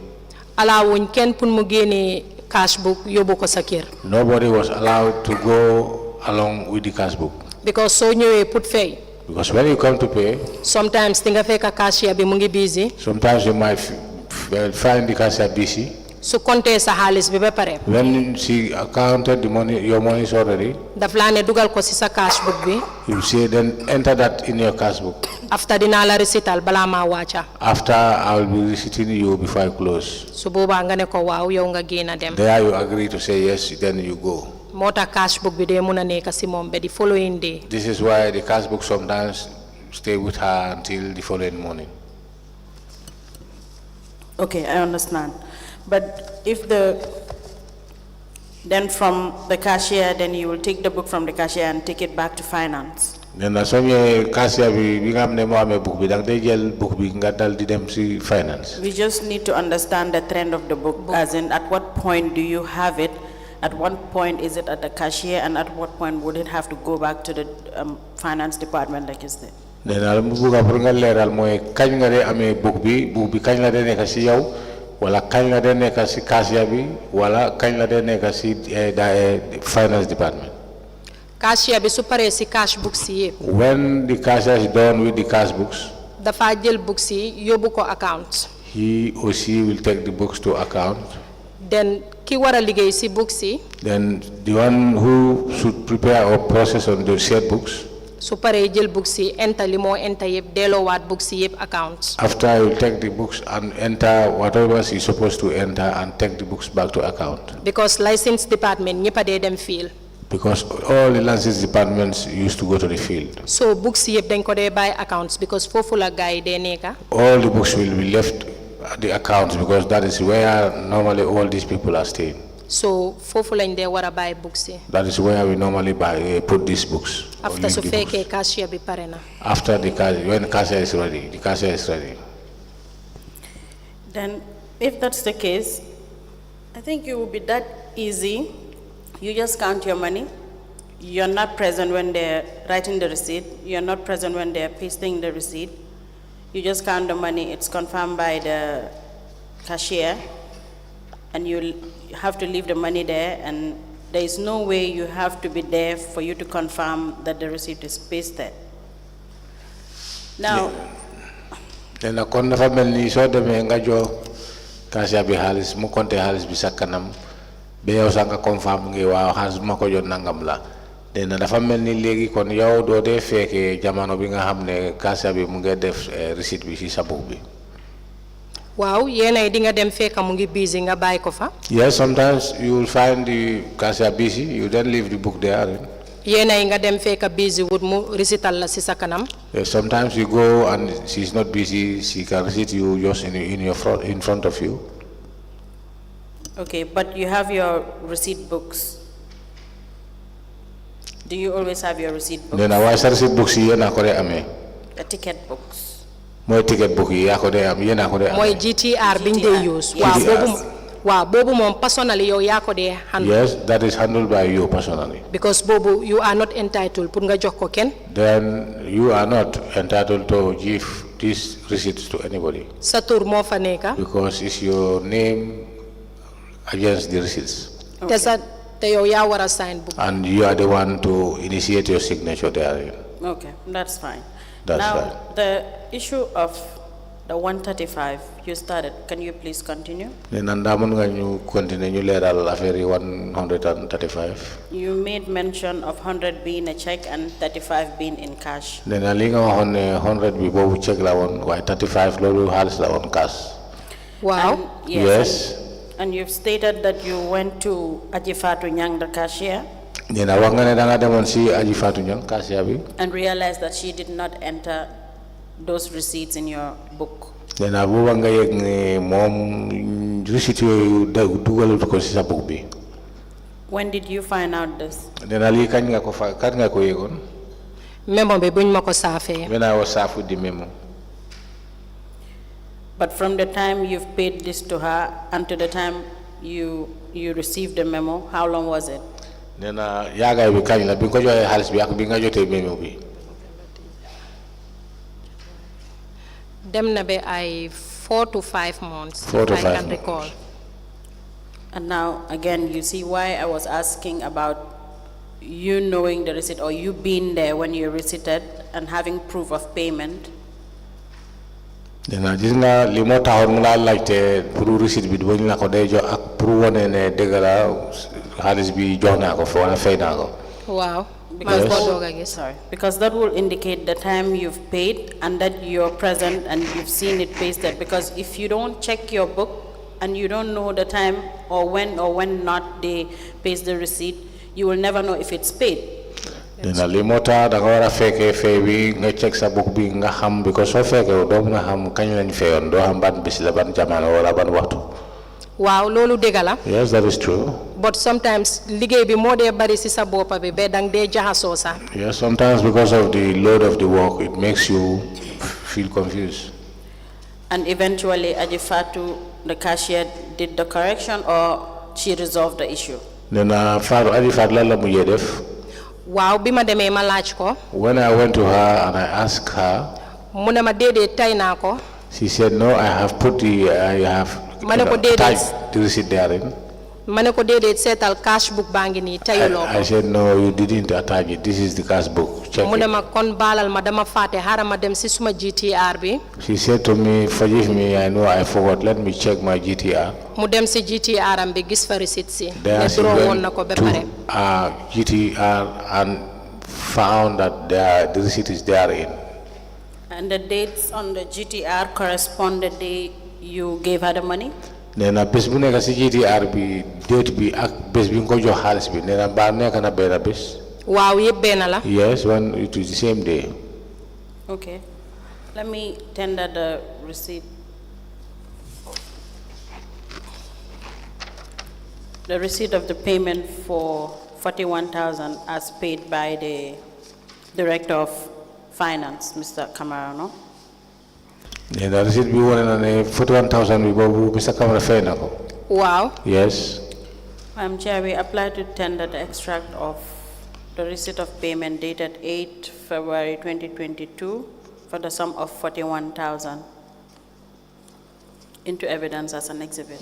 Alaawuñ kenn pour mu génnee cash book yóbbu ko sa kër. Nobody was allowed to go along with the cash book. Because soo ñëwee put fay. Because when you come to pay, sometimes di nga fekk cashier bi mu ngi busy. sometimes you might find the cashier busy. Su compté sa xaalis bi ba pare. When she accounted the money, your money is already. daf laa ne dugal ko si sa cash book bi. You say then enter that in your cash book. After dinaa la recital balaa maa wàcca. After I will be receipting you before I close. Su boobaa nga ne ko waaw yow nga génn dem. There you agree to say yes, then you go. moo tax cash book bi dee mun a nekk si moom ba the following day. This is why the cash book sometimes stay with her until the following morning. Okay, I understand. But if then from the cashier, then you will take the book from the cashier and take it back to finance. Then as soon as cashier bi nga xam ne moo amee book bi dang day jël book bi nga dal di dem si finance. We just need to understand the trend of the book, as in at what point do you have it, at what point is it at the cashier, and at what point would it have to go back to the finance department like you said? Then al mu bugg a pour nga leeral mooy kañ nga dee amee book bi kañ la dee nekk si yow wala kañ la dee nekk si cashier bi wala kañ la dee nekk si finance department. cashier bi su paree si cash books yi yëpp. When the cashier is done with the cash books, dafa jël books yi yóbbu ko account. he or she will take the books to account. Then ki war a liggéey si books yi. Then the one who should prepare or process on the said books, su paree jël books yi enter li moo enter yëpp delloowaat books yi yëpp account. after I will take the books and enter whatever she is supposed to enter and take the books back to account. Because license department ñëpp a dee dem field. Because all the license departments used to go to the field. So books yëpp dañ ko dee buy accounts because foofu la gars yi dee nekka. All the books will be left at the accounts because that is where normally all these people are staying. So foofu lañ dee war a buy books yi. That is where we normally put these books. or After leave su the fekkee books. cashier bi pare na. After when the cashier is ready, the cashier is ready. Then, if that's the case, I think it will be that easy. You just count your money. You're not present when they're writing the receipt. You're not present when they're pasting the receipt. You just count the money. It's confirmed by the cashier, and you have to leave the money there, and there is no way you have to be there for you to confirm that the receipt is pasted. Now, Then a kon dafa melni so demé nga jo cashier bi xaliss mu compter xaliss bi sa kanam be yow sa nga confirm ngi waaw xaliss ma ko jot nangam la. Den dafa melni légui kon yow do dé féké jamono bi nga xamné cashier bi mu ngi def receipt bi ci sa book bi. Waaw yéenay di nga dem fekk mu ngi busy nga bàyyi ko fa. Yes, sometimes you will find the cashier busy, you then leave the book there. Yéenay nga dem fekk busy wut mu recital la si sa kanam. Yes, sometimes you go and she's not busy, she can receipt you just in front of you. okay, but you have your receipt books. Do you always have your receipt books? Then why sa receipt books yi na ko dé amé? The ticket books. Moy ticket book yi ya ko dé am yena ko dé amé. Mooy GTR biñ dee use. Waaw boobu moom personally yow yaa ko dee handle. Yes, that is handled by you personally. Because boobu you are not entitled pour nga jox ko kenn. Then you are not entitled to give these receipts to anybody Sa tur moo fa nekka. because it's your name against the receipts. Te yow yaa war a sign book. And you are the one to initiate your signature there. Okay, that's fine. That's now, right. the issue of the 135 you started, can you please continue? Then andamon nga ñu continue ñu leral affaire yi 135. You made mention of 100 being a check and 35 being in cash. Then li nga waxon ne 100 bi bobu check la won way 35 lolu xaliss la won cash. Waaw. And, Yes. And you've stated that you went to Hadijatou Nyang, the cashier, Nena wax nga ne da nga demone ci Hadijatou Nyang cashier bi. and realized that she did not enter those receipts in your book. Nena bu nga yek ne mom receipt yoyu dugalut ko ci sa book bi. When did you find out this? Nena li kañ nga ko yegon? Memo bi buñ ma ko saafee. When I was served with the memo. But from the time you've paid this to her until the time you received the memo, how long was it? Nena yaga bi kañ la bi ko joxe xaliss bi ak bi nga jotté memo bi. Dem na be ay 4 to 5 months. 4 to if 5 I can months. recall. And now, again, you see why I was asking about you knowing the receipt or you being there when you receipted and having proof of payment. Nena gis nga li mo taxoon mu la laajte pour receipt bi bo ñu la ko day jox ak pour woné né dëgg la xaliss bi jox naa ko fa wala fay naa ko. Wow. Because, Yes. sorry, because that will indicate the time you've paid and that you're present and you've seen it pasted. Because if you don't check your book and you don't know the time or when not they paste the receipt, you will never know if it's paid. Nena li mo tax da nga wara fekke fay bi nga check sa book bi nga xam because so fekke do nga xam kañ lañ fayon do xam ban bis la ban jamono wala ban waxtu. Wow, loolu dëgg la. Yes, that is true. But sometimes liggéey bi moo dee bari si sa boppa bi ba dang dee jaxasoo sax. Yes, sometimes because of the load of the work it makes you feel confused. And eventually, Hadijatou, the cashier, did the correction or she resolved the issue? Nena Hadijatou lan la mujjé def. Waaw bi ma demee ma laaj ko. When I went to her and I asked her, mu ne ma déedéet tay naa ko. she said, no, I have ma ne ko déedéet attach the receipt therein. ma ne ko déedéet seetal cash book baa ngi nii tayuloo I ko said, no, you didn't attach it. This is the cash book. Check mu ne it. ma kon baalal ma dama fàtte xaaral ma dem si suma GTR bi She said to me, forgive me, I know I forgot. Let me check my GTR. mu dem si GTR am bi gis fa receipt si There ne she draw woon went na ko ba to pare GTR and found that the receipt is therein. And the dates on the GTR correspond the day you gave her the money? Nena bés bu nekk si GTR bi date bi ak bés bi nga ko jox xaalis bi nena ba nekk na benn bés. waaw yëpp benn la Yes, when it is the same day. Okay. Let me tender the receipt. The receipt of the payment for 41,000 as paid by the Director of Finance, Mr. Camarano. Nena receipt bi wone na ne 41,000 bi boobu Mr. Camara fay na ko. waaw Yes. Madam Chair, we apply to tender the extract of the receipt of payment dated 8 February 2022 for the sum of 41,000 into evidence as an exhibit.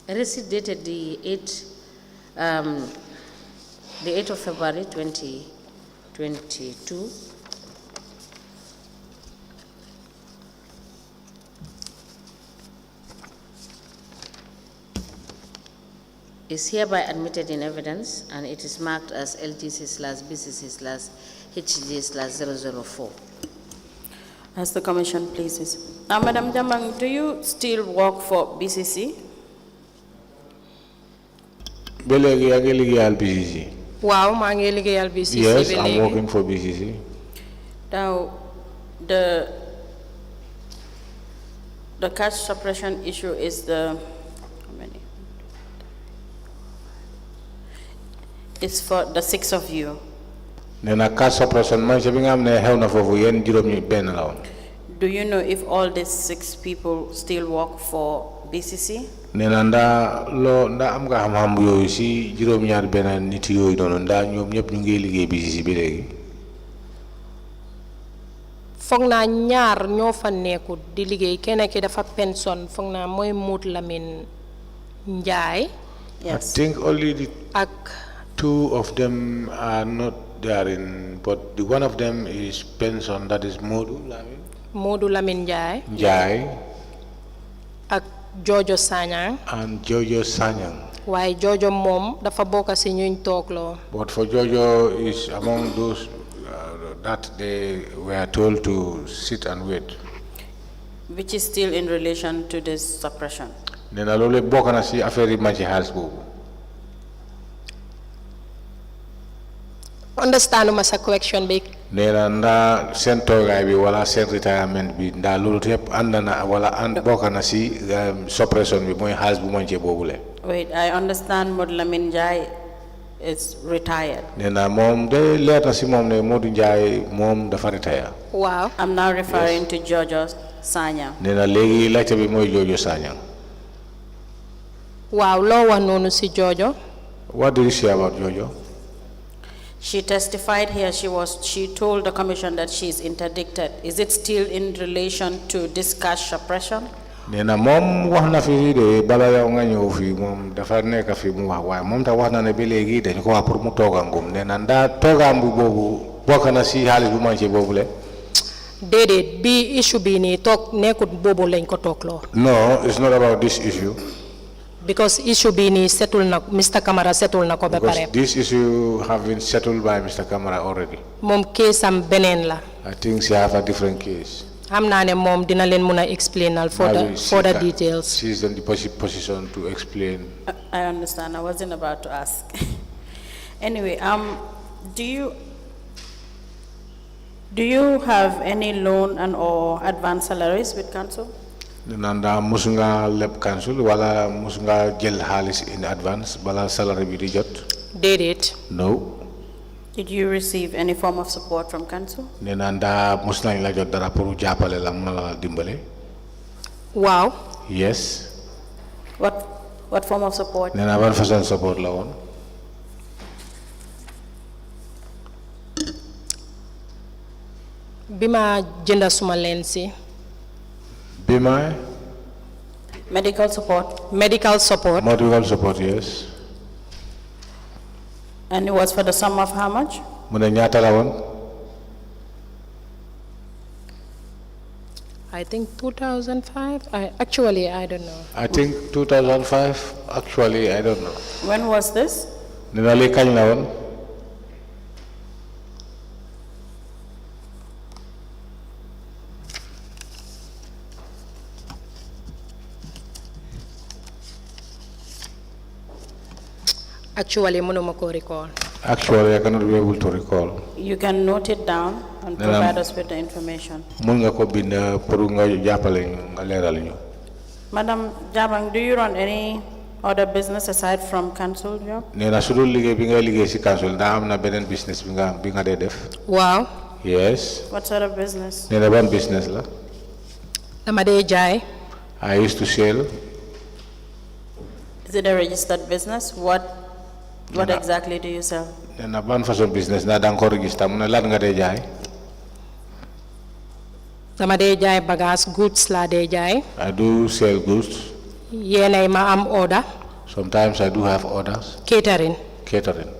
A receipt dated the 8th of February 2022 is hereby admitted in evidence, and it is marked as LTC/BCC/HG/004. As the Commission pleases. Now, Madam Jambang, do you still work for BCC? Ba léegi yaa ngi liggéeyal BCC. waaw maa ngi liggéeyal BCC Yes, bi I'm léegi working for BCC. Now, the cash suppression issue is how many? It's for the 6 of you. Nena cash suppression man bi nga xam ne xew na foofu yéen juróom ñi benn la woon. Do you know if all these 6 people still work for BCC? Nena ndaa am nga xam-xam yooyu si juróom-ñaar benn nit yooyu noonu ndaa ñoom ñëpp ñu ngi liggéey BCC bi léegi. foog naa ñaar ñoo fa nekkut di liggéey kenn ki dafa pension foog naa mooy Mout Lamine Njie. Yes. I think only the ak 2 of them are not therein, but the one of them is pension, that is Modou Lamine Njie ak Jojo Sanyang. and Jojo Sanyang. waaye Jojo moom dafa bokk si ñuñ toogloo. But for Jojo is among those that they were told to sit and wait. Which is still in relation to this suppression. Nena loolu bokk na si affaire yi ma ci xaalis boobu. understanduma sa question bi. Nena ndaa seen toogaay bi wala seen retirement bi ndaa loolu yëpp ànd na wala bokk na si suppression bi mooy xaalis bu manqué boobule. Wait, I understand Modou Lamine Njie is retired. Nena moom de leer na si moom ne Modou Njie moom dafa retire. waaw. I'm now referring to Jojo Sanyang. Nena léegi laajte bi mooy Jojo Sanyang. waaw loo wax noonu si Jojo. What do you say about Jojo? She testified here, she told the commission that she is interdicted. Is it still in relation to this cash suppression? Nena moom wax na fi de bala yow nga ñëw fi moom dafa nekk fi mu wax waaye moom ta wax na ne ba léegi dañ ko wax pour mu toogangum nena ndaa toogaam bu boobu bokk na si xaalis bu manqué boobu le. déedéet bi issue bi nii toog nekkut boobu lañ ko toogloo. No, it's not about this issue. because issue bi nii settle na Mr. Camara settle na ko ba pare. Because this issue have been settled by Mr. Camara already. moom case am beneen la. I think she have a different case. xam naa ne moom dina leen mun a explainal further details. She is in the position to explain. I understand. I wasn't about to ask. Anyway, do you Do you have any loan and or advance salaries with council? Nanda musunga leb council wala musunga jël xaalis in advance bala salary bi di jot. Did it? No. Did you receive any form of support from council? Nanda musnañ la jot dara pour jàppale la mën la dimbale. Wow. Yes. What form of support? Nena ban façon support la woon. Bima jënda suma lensi. Bima. Medical support. Medical support. Medical support, yes. And it was for the sum of how much? Mune ñaata la woon. I think 2005. Actually, I don't know. I think 2005. Actually, I don't know. When was this? Nena li kañ la woon. Actually, mënuma ko recall. Actually, I cannot be able to recall. You can note it down and provide us with the information. Mun nga ko bind pour nga jàppale ñu nga leeral ñu. Madam Jambang, do you run any other business aside from council job? Nena su dul liggéey bi ngay liggéey ci council ndax am na beneen business bi nga dee def. Wow. Yes. What sort of business? Nena ban business la. Dama dee jaay. I used to sell. Is it a registered business? What exactly do you sell? Nena ban façon business na dang ko register mu ne lan nga dee jaay. Dama dee jaay bagage goods la dee jaay. I do sell goods. Yenay ma am order. Sometimes I do have orders. Catering. Catering.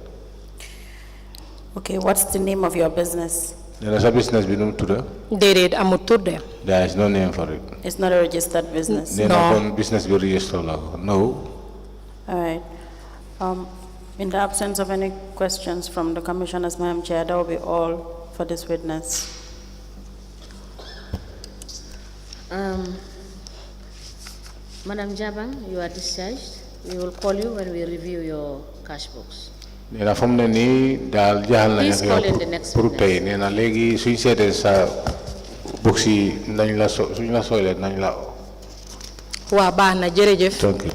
Okay, what's the name of your business? Nena sa business bi nu mu tudda. Déedéet amut tudde. There is no name for it. It's not a registered business. Nena kon business bi register la ko. No. All right. In the absence of any questions from the commissioners, Madam Chair, that will be all for this witness. Madam Jambang, you are discharged. We will call you when we review your cash books. Nena fam ne ni dal jaxal nañ Please call in the next pour witness. pay nena léegi suñ sété sa box yi nañ la suñ la soylé nañ la. Waa baax na jërëjëf. Thank you.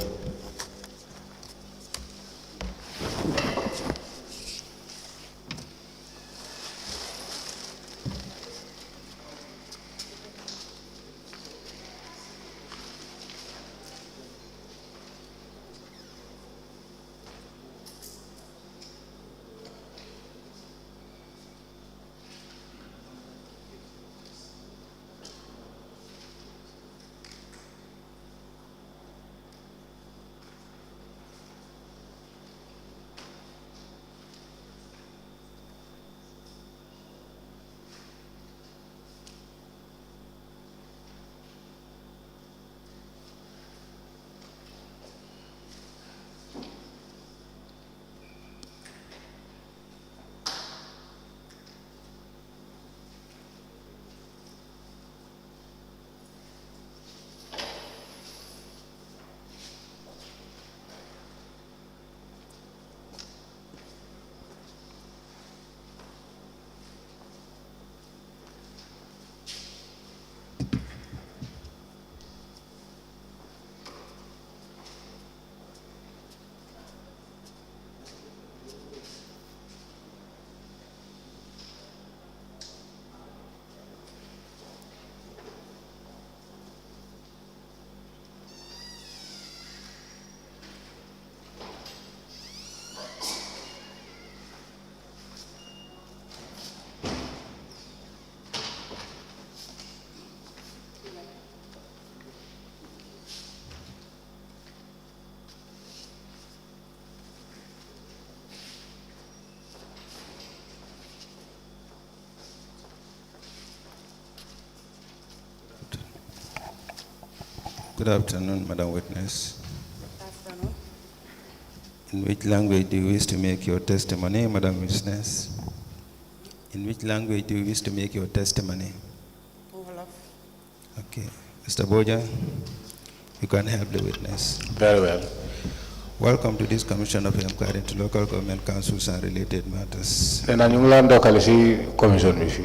Good afternoon, Madam Witness. Good afternoon. In which language do you wish to make your testimony, Madam Witness? In which language do you wish to make your testimony? Okay. Mr. Boja, you can help the witness. Very well. Welcome to this Commission of Inquiry into Local Government Councils and Related Matters. Nena ñu ngi la ndokale ci commission bi fi.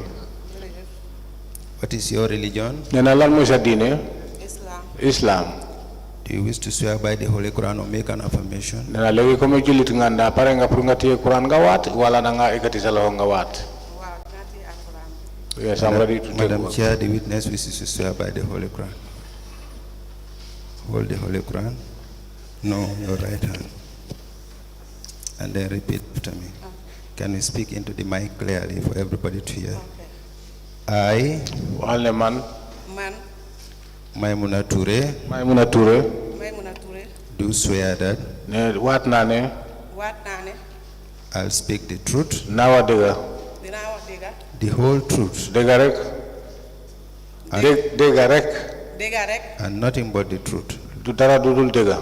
What is your religion? Nena lan mooy sa diine? Islam. Islam. Do you wish to swear by the Holy Quran or make an affirmation? Nena léegi comme jullit nga nda pare nga pour nga téye Quran nga waat wala da nga ekkati sa loxo nga waat? Yes, I'm ready to take Madam work. Chair, the witness wishes to swear by the Holy Quran. Hold the Holy Quran. No, your right hand. And then repeat after me. Can we speak into the mic clearly for everybody to hear? I, Waxal ne man Man, Maimuna Touray, Maimuna Touray Maimuna Touray, do swear that ne waat naa ne waat naa ne I'll speak the truth, naa wax dëgga dinaa wax dëgga the whole truth, dëgga rek dëgga rek dëgga rek and nothing but the truth. du dara du dul dëgga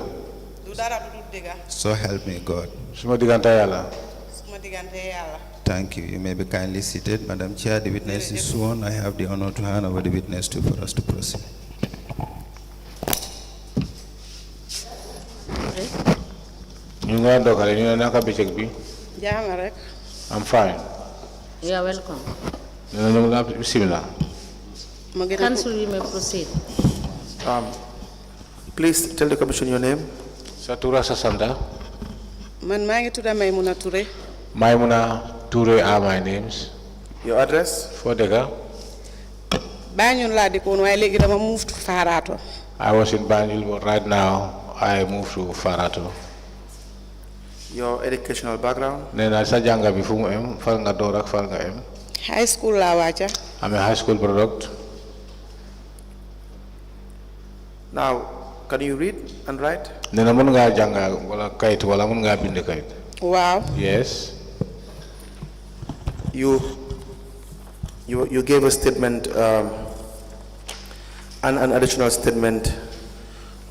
du dara du dul dëgga So help me God. suma diggante yàlla. suma diggante yàlla. Thank you. You may be kindly seated. Madam Chair, the witness is sworn. I have the honor to hand over the witness to for us to proceed. ñu nga doxale ñu ne naka bëccëg bi. jaama rek. I'm fine. You are welcome. nee na ñu ngi la bismillah. ma gën a Council, you may proceed. Please tell the commission your name. sa tur ak sa santa. man maa ngi tudda Maimuna Touray. Maimuna Touray are my names. Your address. foo dëkka. Banjul laa dëkkoon waaye léegi dama move to Farato. I was in Banjul but right now I moved to Farato. Your educational background. nee na sa jànga bi fu mu em far nga door ak far nga em. high school laa wàcca. I'm a high school product. Now, can you read and write? nee na mën ngaa jàng wala kayit wala mën ngaa bind kayit. waaw. Yes. You gave a statement, an additional statement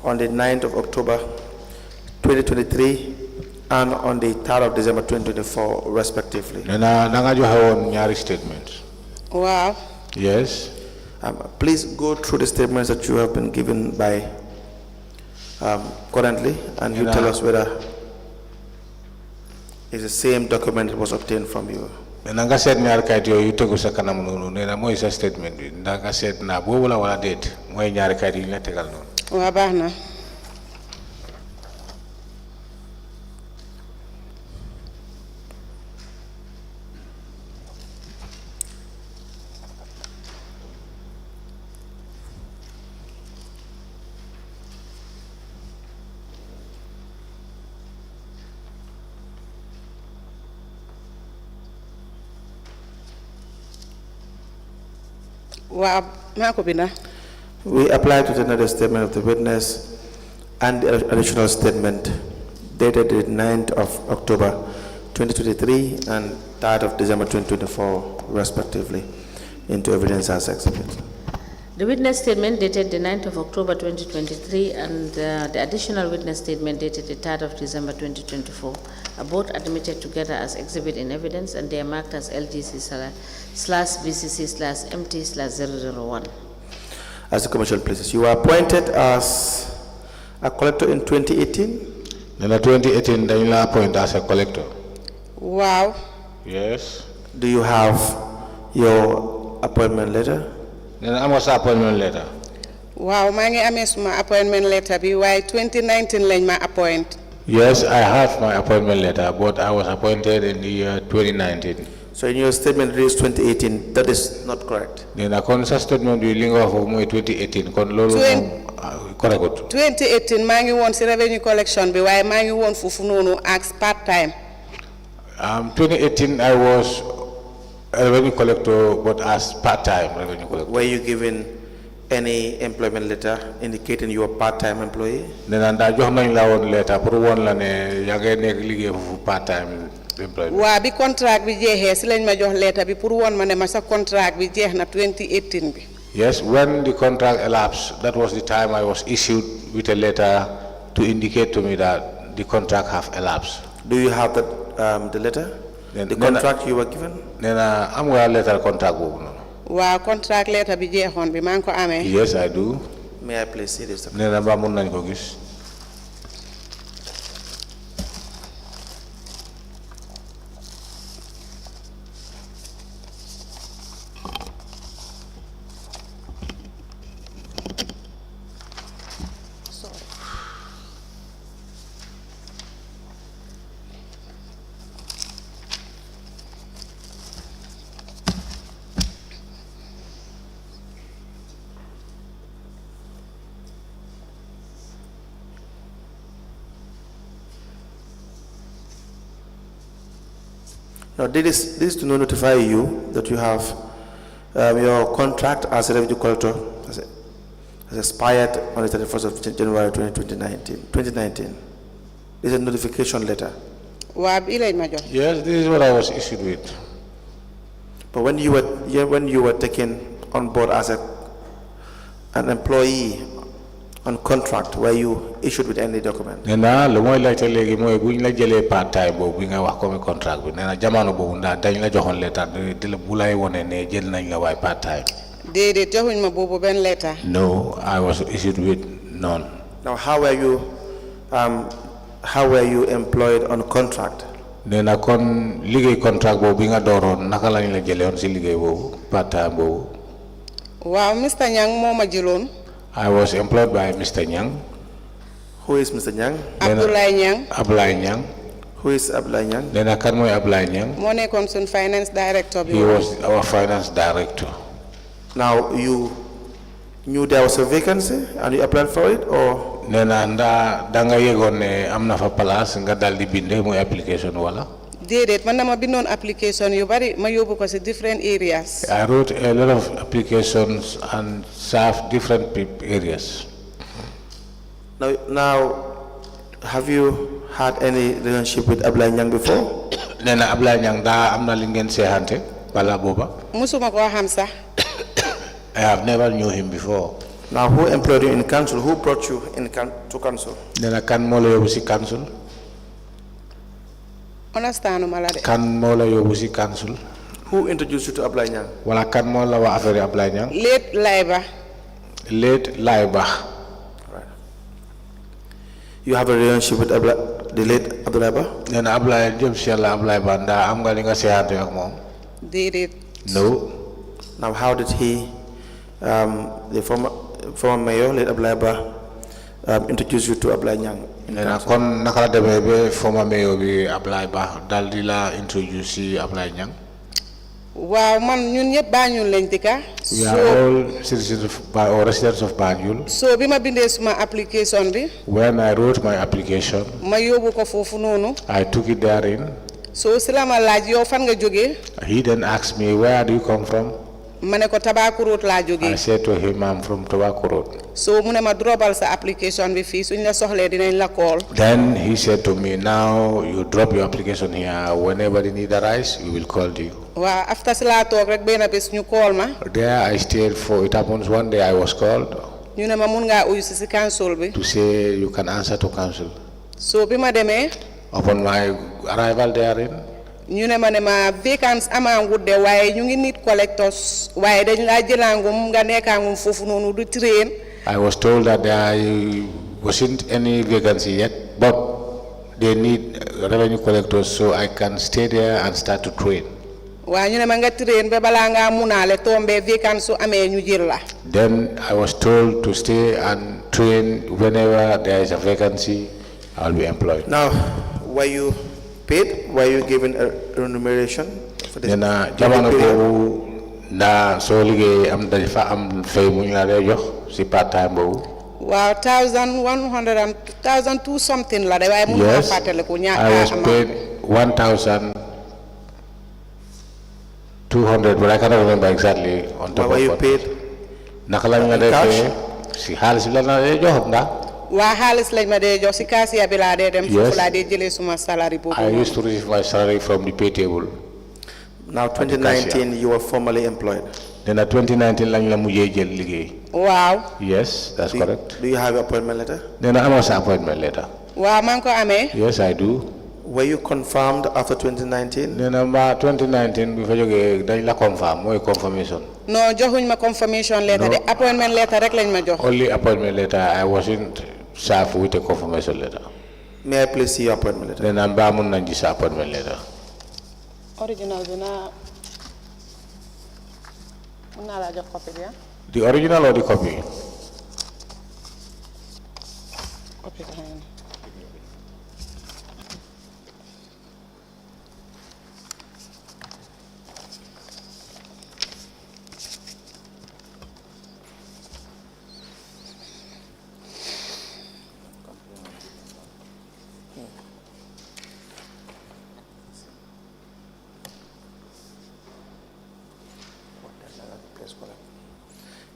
on the 9th of October 2023 and on the 3rd of December 2024 respectively. nee na da nga joxe woon ñaari statement. waaw. Yes. Please go through the statements that you have been given by currently, and you tell us whether it's the same document that was obtained from you. nee na nga seet ñaari kayit yooyu tegu sa kanam noonu nee na mooy sa statement bi ndax nga seet naa boobu la wala déet mooy ñaari kayit yi ñu la tegal noonu. waaw baax na. waaw maa ko binda. We apply to the statement of the witness and the additional statement dated the 9th of October 2023 and 3rd of December 2024 respectively into evidence as exhibit. The witness statement dated the 9th of October 2023 and the additional witness statement dated the 3rd of December 2024 are both admitted together as exhibit in evidence, and they are marked as LGC/BCC/MT/001. As the commercial places, you were appointed as a collector in 2018? nee na 2018 dañu la appoint as a collector. waaw. Yes. Do you have your appointment letter? nee na am nga sa appointment letter. waaw maa ngi amee suma appointment letter bi waaye 2019 lañ ma appoint. Yes, I have my appointment letter, but I was appointed in the year 2019. So in your statement it is 2018, that is not correct. nee na kon sa statement bi li nga wax foofu mooy 2018 kon loolu moom correct. 2018 maa ngi woon si revenue collection bi waaye maa ngi woon foofu noonu as part time. 2018 I was a revenue collector but as part-time revenue collector. Were you given any employment letter indicating you are part-time employee? nee na ndax jox nañ la woon letter pour woon la ne yaa ngi nekk liggéey foofu part-time employment. waa bi contract bi jeexee si lañ ma jox letter bi pour woon ma ne ma sa contract bi jeex na 2018 bi. Yes, when the contract elapsed, that was the time I was issued with a letter to indicate to me that the contract have elapsed. Do you have that, the letter? The contract you were given? nee na am nga letter contract boobu noonu. waa contract letter bi jeexoon bi maa ngi ko amee. Yes, I do. May I please see this? nee na ba mun nañ ko gis. Now, this is to notify you that you have your contract as a revenue collector has expired on the 31st of January 2019. This is a notification letter. Yes, this is what I was issued with. But when you were taken on board as an employee on contract, were you issued with any document? Nena lu moy la legi moy buñ la jëlé part time bobu bi nga wax comme contract bi nena jamono bobu nda dañ la joxon letter de la bu lay woné né jël nañ la way part time. Dédé joxuñ ma bobu ben letter. No, I was issued with none. Now how were you employed on contract? Nena kon liggéey contract bobu bi nga doron naka lañ la jëlé on ci liggéey bobu part time bobu. Waaw Mr. Nyang moma jëlone. I was employed by Mr. Nyang. Who is Mr. Nyang? Abdoulaye Nyang. Abdoulaye Nyang. Who is Abdoulaye Nyang? Nena kan moy Abdoulaye Nyang? Mo nekkon sun finance director bi. He was our finance director. Now you knew there was a vacancy and you applied for it, or? Nena nda da nga yegon ne amna fa place nga dal di bindé moy application wala? Dédé man dama bindon application yu bari ma yobbu ko ci different areas. I wrote a lot of applications and served different areas. Now, have you had any relationship with Abdoulaye Nyang before? Nena Abdoulaye Nyang da amna li ngeen séhanté bala boba? Musuma ko xam sax. I have never knew him before. Now, who employed you in council? Who brought you to council? Nena kan mo la yobu ci council? Understand ma la de. Kan mo la yobu ci council? Who introduced you to Abdoulaye Nyang? Wala kan mo la wa affaire Abdoulaye Nyang? Late Laiba. Late Laiba. Right. You have a relationship with the late Abdoulaye Ba? Nena Abdoulaye jëm ci Yalla Abdoulaye Ba nda am nga li nga séhanté ak mom? Dédé. No. Now, how did he, the former mayor, late Abdoulaye Ba, introduce you to Abdoulaye Nyang? Nena kon naka la démé be former mayor bi Abdoulaye Ba dal di la introduce ci Abdoulaye Nyang? Wow, man ñun ñep Banjul lañ dëkka. We are all citizens or residents of Banjul. So bima bindé suma application bi. When I wrote my application, Ma yobbu ko fofu nonu. I took it therein. So silama laaj yow fan nga joggé? He then asked me, where do you come from? Mané ko Tabaku Road la joggé. I said to him, I'm from Tobacco Road. So mu ne ma dropal sa application bi fi suñ la soxlé dinañ la call. Then he said to me, now you drop your application here. Whenever they need a rise, we will call you. Wa after sila tok rek bena bes ñu call ma. There I stayed for, it happens one day I was called Ñu ne ma mun nga uyu ci council bi. to say you can answer to council. So bima démé Upon my arrival therein, ñu ne ma vacances amangut de waaye ñu ngi nit collectors waaye dañ la jëlangum nga nekkangum fofu nonu du train. I was told that there wasn't any vacancy yet, but they need revenue collectors, so I can stay there and start to train. Wa ñu ne ma nga train be bala nga munale tombe vacances su amé ñu jël la. Then I was told to stay and train whenever there is a vacancy, I'll be employed. Now, were you paid? Were you given a remuneration for this? Nena jamono bobu na so liggéey am dañ fa am fay mu ñu la day jox ci part time bobu. Wow, 1,100 and 1,002 something la de waaye mun na fatale ko ñaata I was paid 1,200, but I cannot remember exactly on top of Were you what. paid? Naka lañ la dé ci xaalis bi la na day jox nga. Wa xaalis lañ ma dee jox ci kaasiya bi laa dee dem foofu laa dee jëlee suma salary boobu. I used to receive my salary from the pay table. Now, 2019, you were formally employed. Then in 2019 lañ la mujjé jël liggéey. Wow. Yes, that's correct. Do you have your appointment letter? Then I am appointment letter. Wa man ko amé. Yes, I do. Were you confirmed after 2019? Then about 2019 bi fa joggé dañ la confirm moy confirmation. No, joxuñ ma confirmation letter de appointment letter rek lañ ma jox. Only appointment letter. I wasn't served with a confirmation letter. May I please see your appointment letter? Then I'm bamun nañ ci sa appointment letter. Original bi na mun naa la jox copy bi. The original or the copy? Copy bi.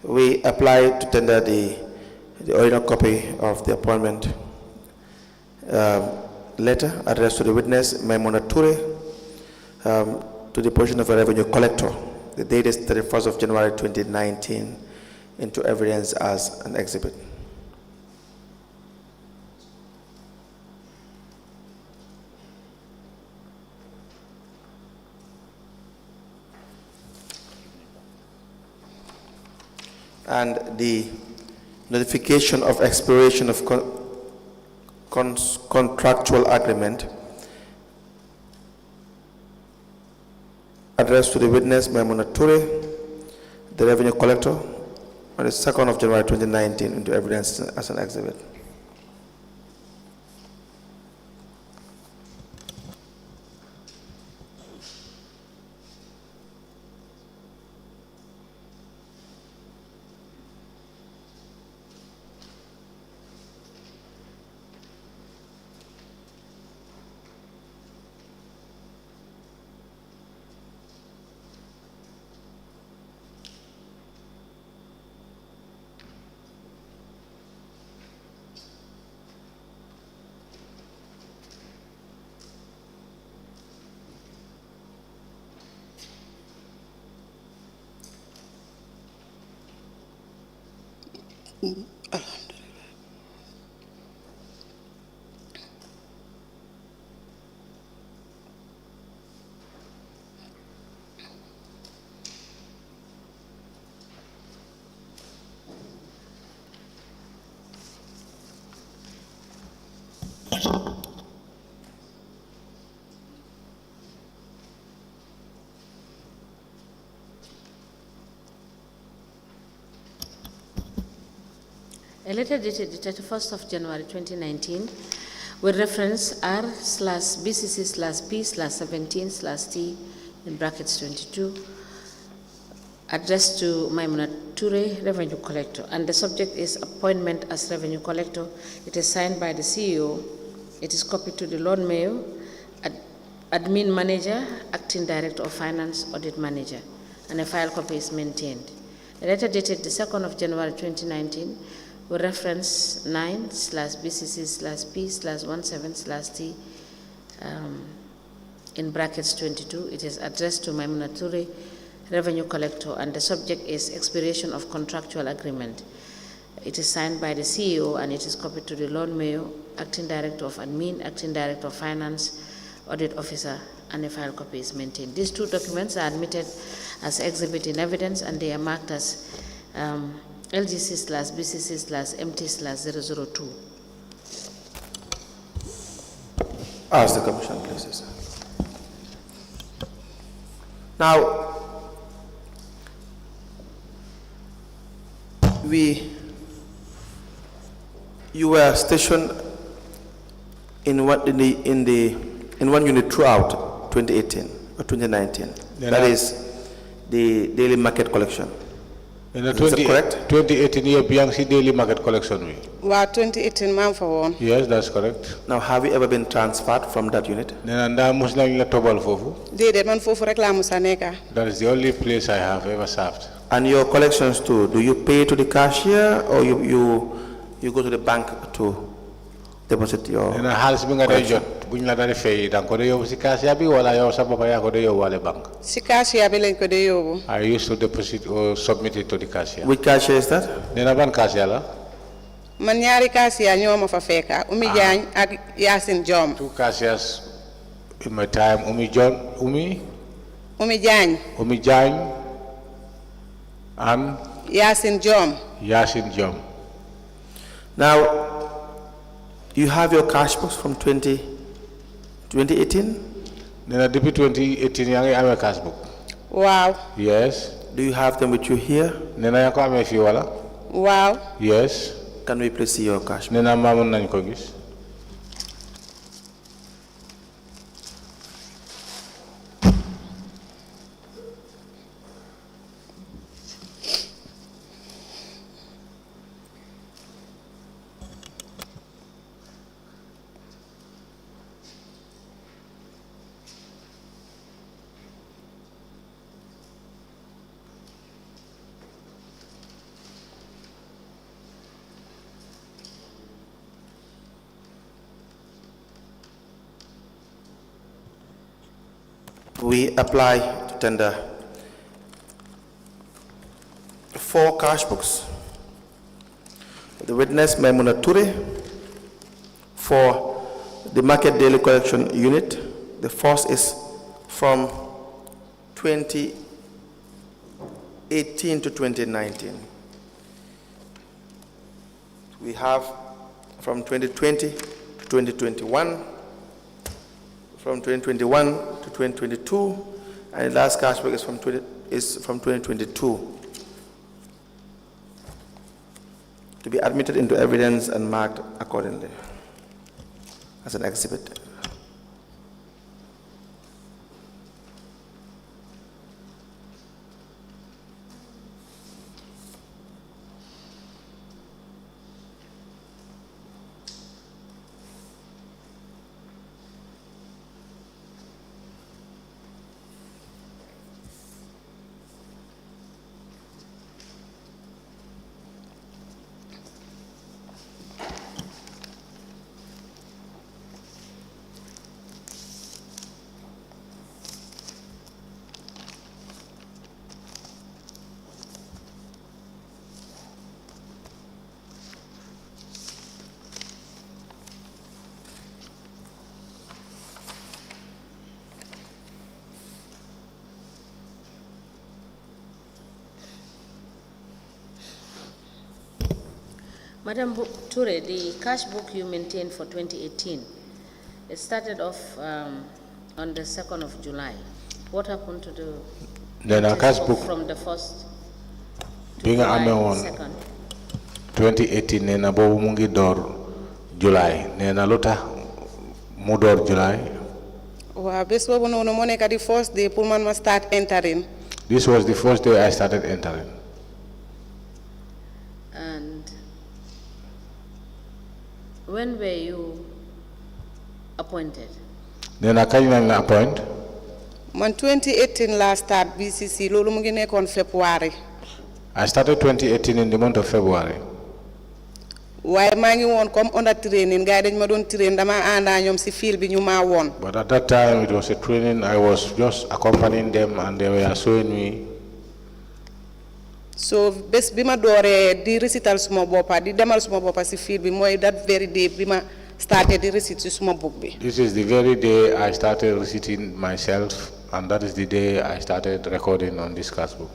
we apply to tender the original copy of the appointment letter addressed to the witness, Maimuna Touray, to the position of a revenue collector. The date is 31st of January 2019, into evidence as an exhibit. And the notification of expiration of contractual agreement addressed to the witness, Maimuna Touray, the revenue collector, on the 2nd of January 2019, into evidence as an exhibit. A letter dated the 31st of January 2019 with reference R/B.C.C/P/17/T in brackets 22 addressed to Maimuna Touray, Revenue Collector, and the subject is appointment as Revenue Collector. It is signed by the CEO. It is copied to the Lord Mayor, Admin Manager, Acting Director of Finance, Audit Manager, and a file copy is maintained. A letter dated the 2nd of January 2019 with reference 9/B.C.C/P/17/T in brackets 22. It is addressed to Maimuna Touray, Revenue Collector, and the subject is expiration of contractual agreement. It is signed by the CEO and it is copied to the Lord Mayor, Acting Director of Admin, Acting Director of Finance, Audit Officer, and a file copy is maintained. These two documents are admitted as exhibit in evidence and they are marked as LGC/BCC/MT/002. Ask the Commission, please. Now, you were stationed in one unit throughout 2018 or 2019. That is the daily market collection. In the Is that correct? 2018 year, Bianchi daily market collection. Wa 2018 man for one. Yes, that's correct. Now, have you ever been transferred from that unit? That Dede man fofu rek la musa neka. is the only place I have ever served. And your collections too, do you pay to the cashier or you go to the bank to deposit your collection? Si cashier bi lañ ko de yobu. I used to deposit or submit it to the cashier. Which cashier is that? Ban cashier la? Man ñaari cashier ñoo ma fa fekka, Umi Jagne ak Yasin Jom. Two cashiers in my time, Umi Jagne and Yasin Jom. Now, you have your cash books from 2018? Then depuis 2018 I have a cash book. Wow. Yes. Do you have them with you here? Nena yako amefi wala? Wow. Yes. Can we please see your cash book? Nena mamun nañ ko gis. we apply to tender 4 cash books. The witness Maimuna Touray for the market daily collection unit. The first is from 2018 to 2019. We have from 2020 to 2021, from 2021 to 2022, and the last cash book is from 2022. To be admitted into evidence and marked accordingly as an exhibit. Madam Touray, the cash book you maintained for 2018, it started off on the 2nd of July. What happened to the cash book from the 1st to being July ame on 2nd? 2018 nena bobu mungi door July nena luta mu door July. Wow, bes bobu nonu mo nek the first day pour man ma start entering. This was the first day I started entering. And when were you appointed? Nena kañ lañ la appoint? Man 2018 last start B.C.C. lolu mu ngi nekkon February. I started 2018 in the month of February. Waye ma ngi won comme under training gaay dañ ma don train dama anda ñom ci field bi ñu ma won. But at that time it was a training. I was just accompanying them and they were showing me. So bes bima doore di recital suma bopa di demal suma bopa ci field bi moy that very day bima started di recite suma book bi. This is the very day I started reciting myself, and that is the day I started recording on this cash book.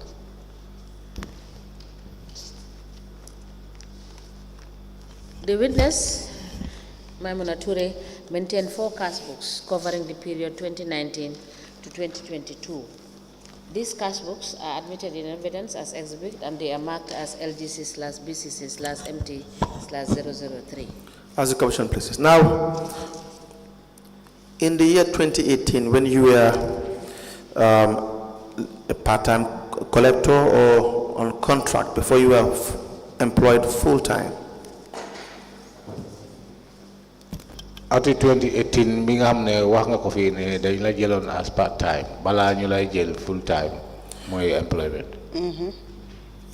The witness, Maimuna Touray, maintained 4 cash books covering the period 2019 to 2022. These cash books are admitted in evidence as exhibit and they are marked as LGC/BCC/MT/003. As the Commission places. Now, in the year 2018, when you were a part-time collector or on contract, before you were employed full-time, Ati 2018 mi nga xamne wax nga ko fi ne dañ la jëlone as part time bala ñu lay jël full time moy employment.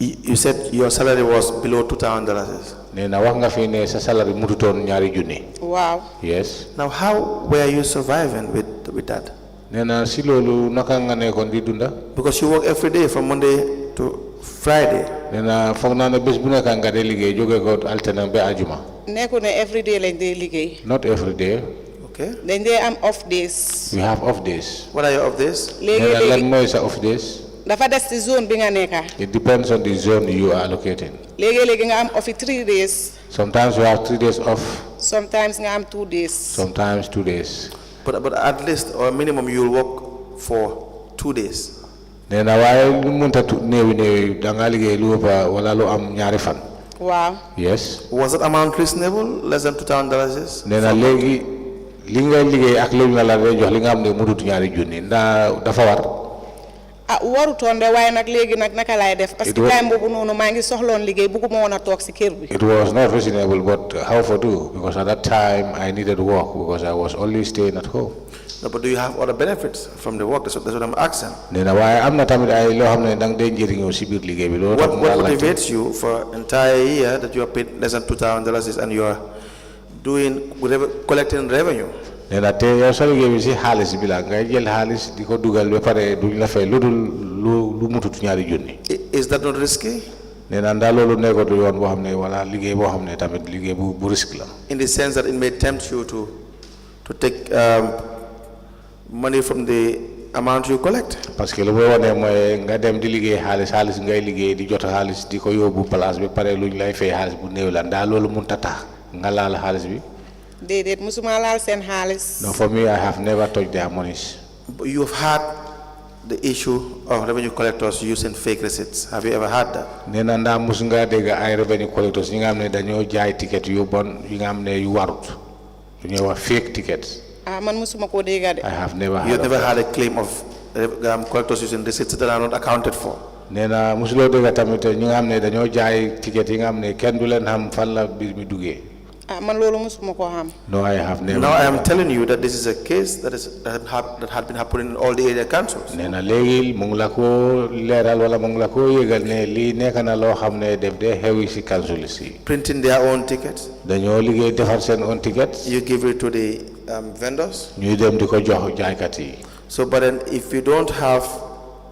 You said your salary was below $2,000. Neena wax nga fi ne sa salary mututon ñaari junni. Wow. Yes. Now how were you surviving with that? Neena si lolu naka nga nekkon di dunda? Because you work every day from Monday to Friday. Neena fogg na ne bes bu nekk nga de liggéey joge ko alternate be aljuma. Nekku ne every day lañ day liggéey. Not every day. Okay. Then they am off days. We have off days. What are your off days? Neena lan moy sa off days? Dafa des ci zone bi nga nekka. It depends on the zone you are allocating. Léegi nga am off 3 days. Sometimes you have 3 days off. Sometimes nga am 2 days. Sometimes 2 days. But at least or minimum you'll work for 2 days. Nena waye munta newi da nga liggéey lu ba wala lu am ñaari fan. Wow. Yes. Was that amount reasonable? Less than $2,000? Nena legi li nga liggéey ak li nga la jox li nga am ne mudut ñaari junni nda dafa war. Waru tonde waye nak legi nak naka lay def parce que time bobu nonu ma ngi soxlon liggéey bëgguma wona tok ci kër bi. It was not reasonable, but how for do? Because at that time I needed work because I was only staying at home. No, but do you have other benefits from the work? That's what I'm asking. Nena waye amna tamit ay lo xamne dang day njëriñoo ci biir liggéey bi. What motivates you for entire year that you are paid less than $2,000 and you are doing whatever, collecting revenue? nee na te yow soo liggéey bi si xaalis bi la ngay jël xaalis di ko dugal ba pare duñ la fay lu dul lu mutut ñaari junni. Is that not risky? nee na ndax loolu nekkatu yoon boo xam ne wala liggéey boo xam ne tamit liggéey bu risque la. In the sense that it may tempt you to take money from the amount you collect. parce que lu muy wane mooy nga dem di liggéey xaalis ngay liggéey di jot xaalis di ko yóbbu place bi pare luñ lay fay xaalis bu néew la ndax loolu mënut a tax nga laal xaalis bi. déedéet musuma laal seen xaalis. No, for me, I have never touched their monies. You've had the issue of revenue collectors using fake receipts. Have you ever had that? Nena nda musunga dega ay revenue collectors ñi nga xamne dañoo jaay ticket yu bon yi nga xamne yu warut. Ñu wax fake tickets. Man musuma ko dega de. I have never had. You never had a claim of collectors using receipts that are not accounted for. Nena musulo dega tamit ñi nga xamne dañoo jaay ticket yi nga xamne kenn du leen xam fan la bir mi duggé. Man lolu musuma ko xam. No, I have never. Now I am telling you that this is a case that had been happening in all the area councils. Nena legi mu ngi la ko leral wala mu ngi la ko yegal ne li nekk na lo xamne def de xewi ci council ci. Printing their own tickets. Dañoo liggéey defar seen own tickets. You give it to the vendors. Ñuy dem di ko jox jaaykat yi. So but then if you don't have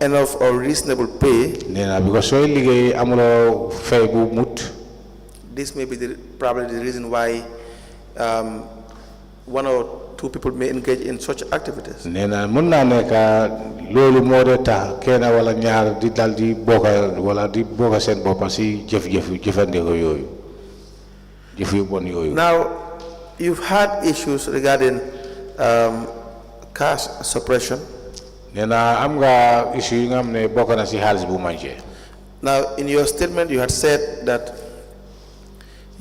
enough or reasonable pay, Nena because sooy liggéey amuloo fay bu mut. This may be probably the reason why one or two people may engage in such activities. Nena mën naa nekk loolu moo de tax kenn wala ñaar di dal di bokka wala di bokka seen boppa si jëfandikoo yooyu jëf yu bon yooyu. Now you've had issues regarding cash suppression. Nena am nga issue yi nga xam ne bokk na si xaalis bu manqué. Now in your statement you had said that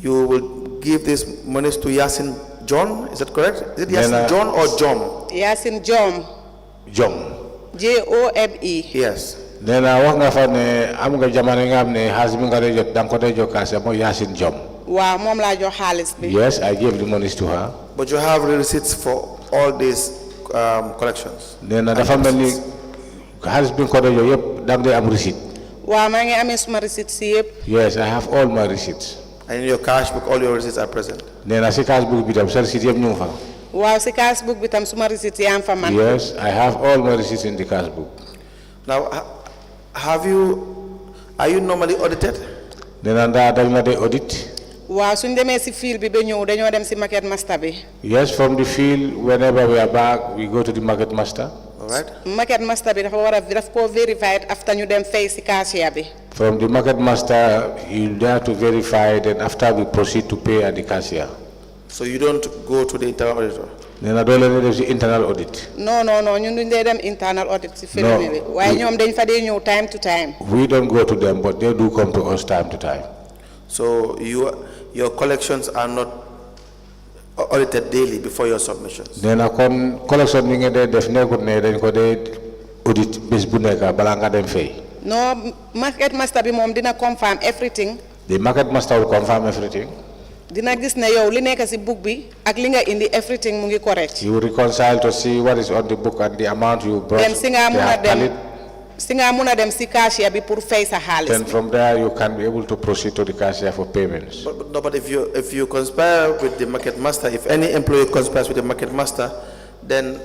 you will give these monies to Yasin John, is that correct? Is it Yasin John or Jom? Yasin Jom. Jom. J-O-M-E. Yes. Nena wax nga fa ne am nga jamono yi nga xam ne xaalis bi nga doon jot danga ko doon jox kaase mooy Yasin Jom. Waaw moom laa jox xaalis bi. Yes, I gave the monies to her. But you have receipts for all these collections. Nena dafa mel ni xaalis bi nga ko doon jox yëpp danga doon am receipt. Waaw maa ngi amee suma receipt si yëpp. Yes, I have all my receipts. And in your cash book, all your receipts are present. Nena si cash book bi tam sa receipt yëpp ñu ngi fa. Waaw si cash book bi tam suma receipt yaa ngi fa man. Yes, I have all my receipts in the cash book. Now, are you normally audited? Nena nda dañ la de audit. Waaw suñ demee si field bi ba ñëw dañoo dem si market master bi. Yes, from the field, whenever we are back, we go to the market master. All right. Market master bi dafa war a daf ko verified after ñu dem fay si cashier bi. From the market master, you have to verify, then after we proceed to pay at the cashier. So you don't go to the internal auditor? Nena doo leen def si internal audit. No, ñun duñ dee dem internal audit si field bi. Waaye ñoom dañ fa dee ñëw time to time. We don't go to them, but they do come to us time to time. So your collections are not audited daily before your submissions? Nena kon collection bi ngeen dee def nekkut ne dañ ko dee audit bés bu nekk balaa nga dem fay. No, market master bi moom dina confirm everything. The market master will confirm everything. Dina gis ne yow li nekk si book bi ak li nga indi everything mu ngi correct. You reconcile to see what is on the book and the amount you brought. Then si nga mun a dem si cashier bi pour fay sa xaalis. Then from there you can be able to proceed to the cashier for payments. But if you conspire with the market master, if any employee conspires with the market master, then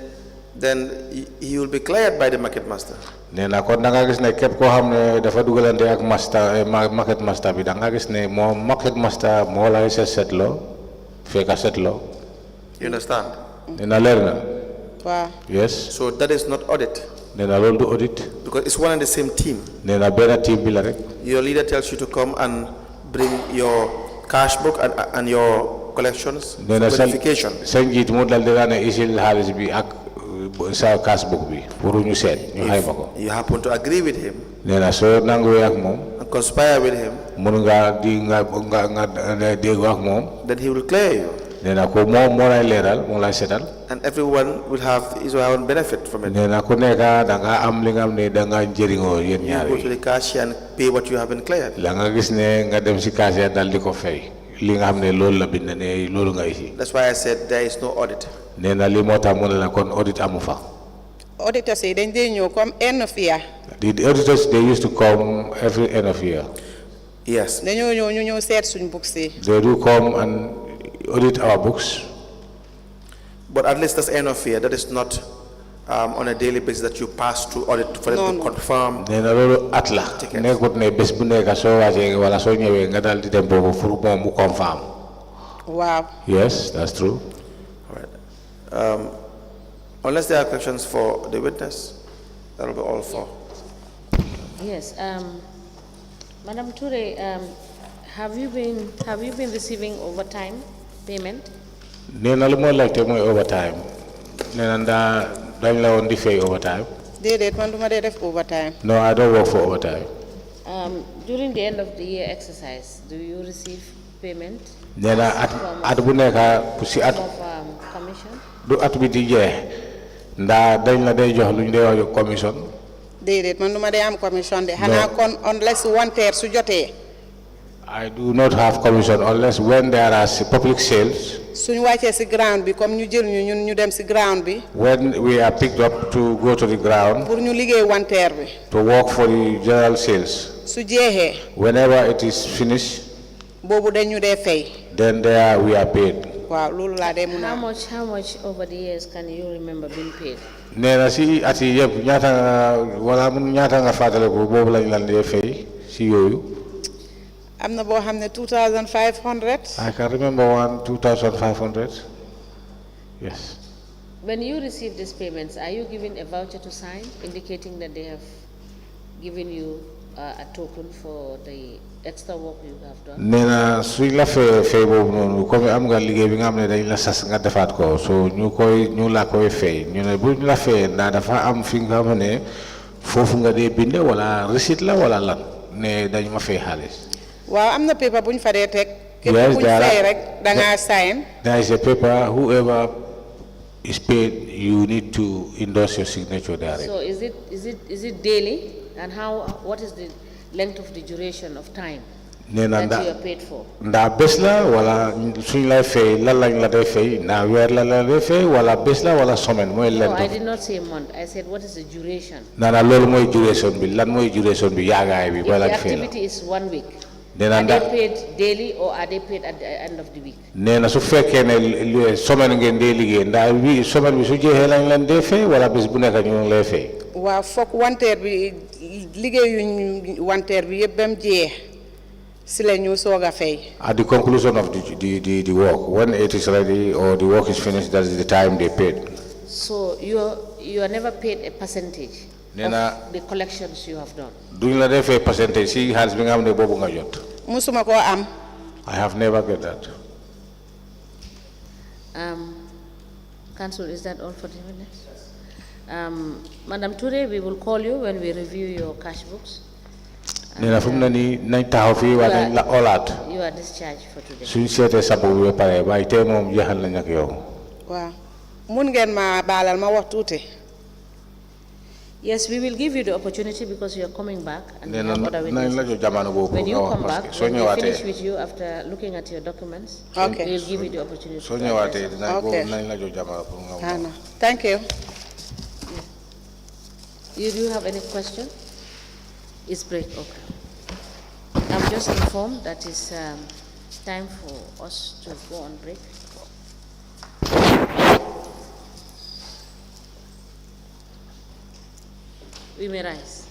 he will be cleared by the market master. Nena kon da nga gis ne képp koo xam ne dafa dugalante ak market master bi da nga gis ne moom market master moo lay seetloo fekk seetloo. You understand? Nena leer na. Wow. Yes. So that is not audit. Nena loolu du audit. Because it's one and the same team. Nena benn team bi la rek. Your leader tells you to come and bring your cash book and your collections verification. Sa njiit mu dal di la ne isil xaalis bi ak sa cash book bi pour ñu seet ñu xayma ko. You happen to agree with him. Nena soo nanguwee ak moom. And conspire with him. Mun nga dégg ak moom. Then he will clear you. Nena ko moom moo lay leeral moo lay seetal. And everyone will have his or her own benefit from it. Nena ku nekk da nga am li nga xam ne da nga njëriñoo yéen ñaar You go to the cashier and pay what you have been cleared. la nga gis ne nga dem si cashier dal di ko fay li nga xam ne loolu la bind ne loolu nga isi. That's why I said there is no audit. Nena li moo tax mu ne la kon audit amu fa. Auditors yi dañ dee ñëw comme end of year. The auditors they used to come every end of year. Yes. dañoo ñëw ñu seet suñ books yi. They do come and audit our books. But at least that's end of year. That is not on a daily basis that you pass through audit for them to confirm. Nena lolu atla nekut ne bes bu neka so waje wala so ñewé nga dal di dem bobu pour mom mu confirm. Wow. Yes, that's true. All right. Unless there are questions for the witness, that will be all for. Yes, Madam Touray, have you been receiving overtime payment? Nena lu mo laajte moy overtime. Nena dañ la won di fay overtime. Déedéet man duma dee def overtime. No, I don't work for overtime. During the end of the year exercise, do you receive payment? Nena at bu neka ci at Commission? du at bi di jeex nda dañ la day jox luñ day wax commission. Déedéet man duma dee am commission de. Xanaa kon unless wanteer su jotee. I do not have commission unless when there are public sales. Suñu wàccee ci ground bi comme ñu jël ñun ñu dem ci ground bi. When we are picked up to go to the ground. Pour ñu liggéey wanteer bi. To work for the general sales. Su jeexee. Whenever it is finished. Boobu dañ ñu dee fay. Then there we are paid. Wow, loolu laa dee mun a. How much over the years can you remember being paid? Neena si at yi yëpp ñaata nga wala mun ñaata nga fàttale ko boobu lañ lan dee fay si yooyu. Am na boo xam ne 2,500. I can remember one 2,500. Yes. When you receive these payments, are you given a voucher to sign indicating that they have given you a token for the extra work you have done? Neena suñ la fay boobu noonu comme am nga liggéey bi nga xam ne dañ la sas nga defaat ko so ñu la koy fay ñu ne bu ñu la fay ndax dafa am fi nga xam ne foofu nga dee binde wala receipt la wala lan ne dañ ma fay xaalis. Waaw am na paper bu ñu fa dee teg. Képp ku ñu fay rek da ngaa sign. There is a paper. Whoever is paid, you need to endorse your signature there. So is it daily, and what is the length of the duration of time that you are paid for? Nda bés la wala suñ lay fay lan lañ la day fay nda weer la day fay wala bés la wala semaine mooy length. No, I did not say a month. I said what is the duration? Nana loolu mooy duration bi lan mooy duration bi yaagaay bi. If the activity is 1 week. Are they paid daily or are they paid at the end of the week? Nena su fekkee ne semaine ngeen dee liggéey ndax wi semaine bi su jeexee lañ leen dee fay wala bés bu nekk ñu lay fay. Waaw foog wanteer bi liggéeyuñ wanteer bi yëpp ba mu jeex si la ñu soog a fay. At the conclusion of the work, when it is ready or the work is finished, that is the time they paid. So you are never paid a percentage of the collections you have done? Duñ la defee percentage si xaalis bi nga xam ne boobu nga jot. Musuma koo am. I have never get that. Council, is that all for the witness? Madam Touray, we will call you when we review your cash books. Nena fu mu ne nii nañ taxaw fii waa nañ la olaat. You are discharged for today. Suñ seetee sa boobu ba pare waaye tey moom jeexal nañ ak yow. Waaw mun ngeen ma baalal ma wax tuuti. Yes, we will give you the opportunity because you are coming back and we have other witnesses. When you come back, when we finish with you after looking at your documents, okay, we will give you the opportunity. Okay. Thank you. You do have any question? It's break, okay. I'm just informed that it's time for us to go on break. We may rise.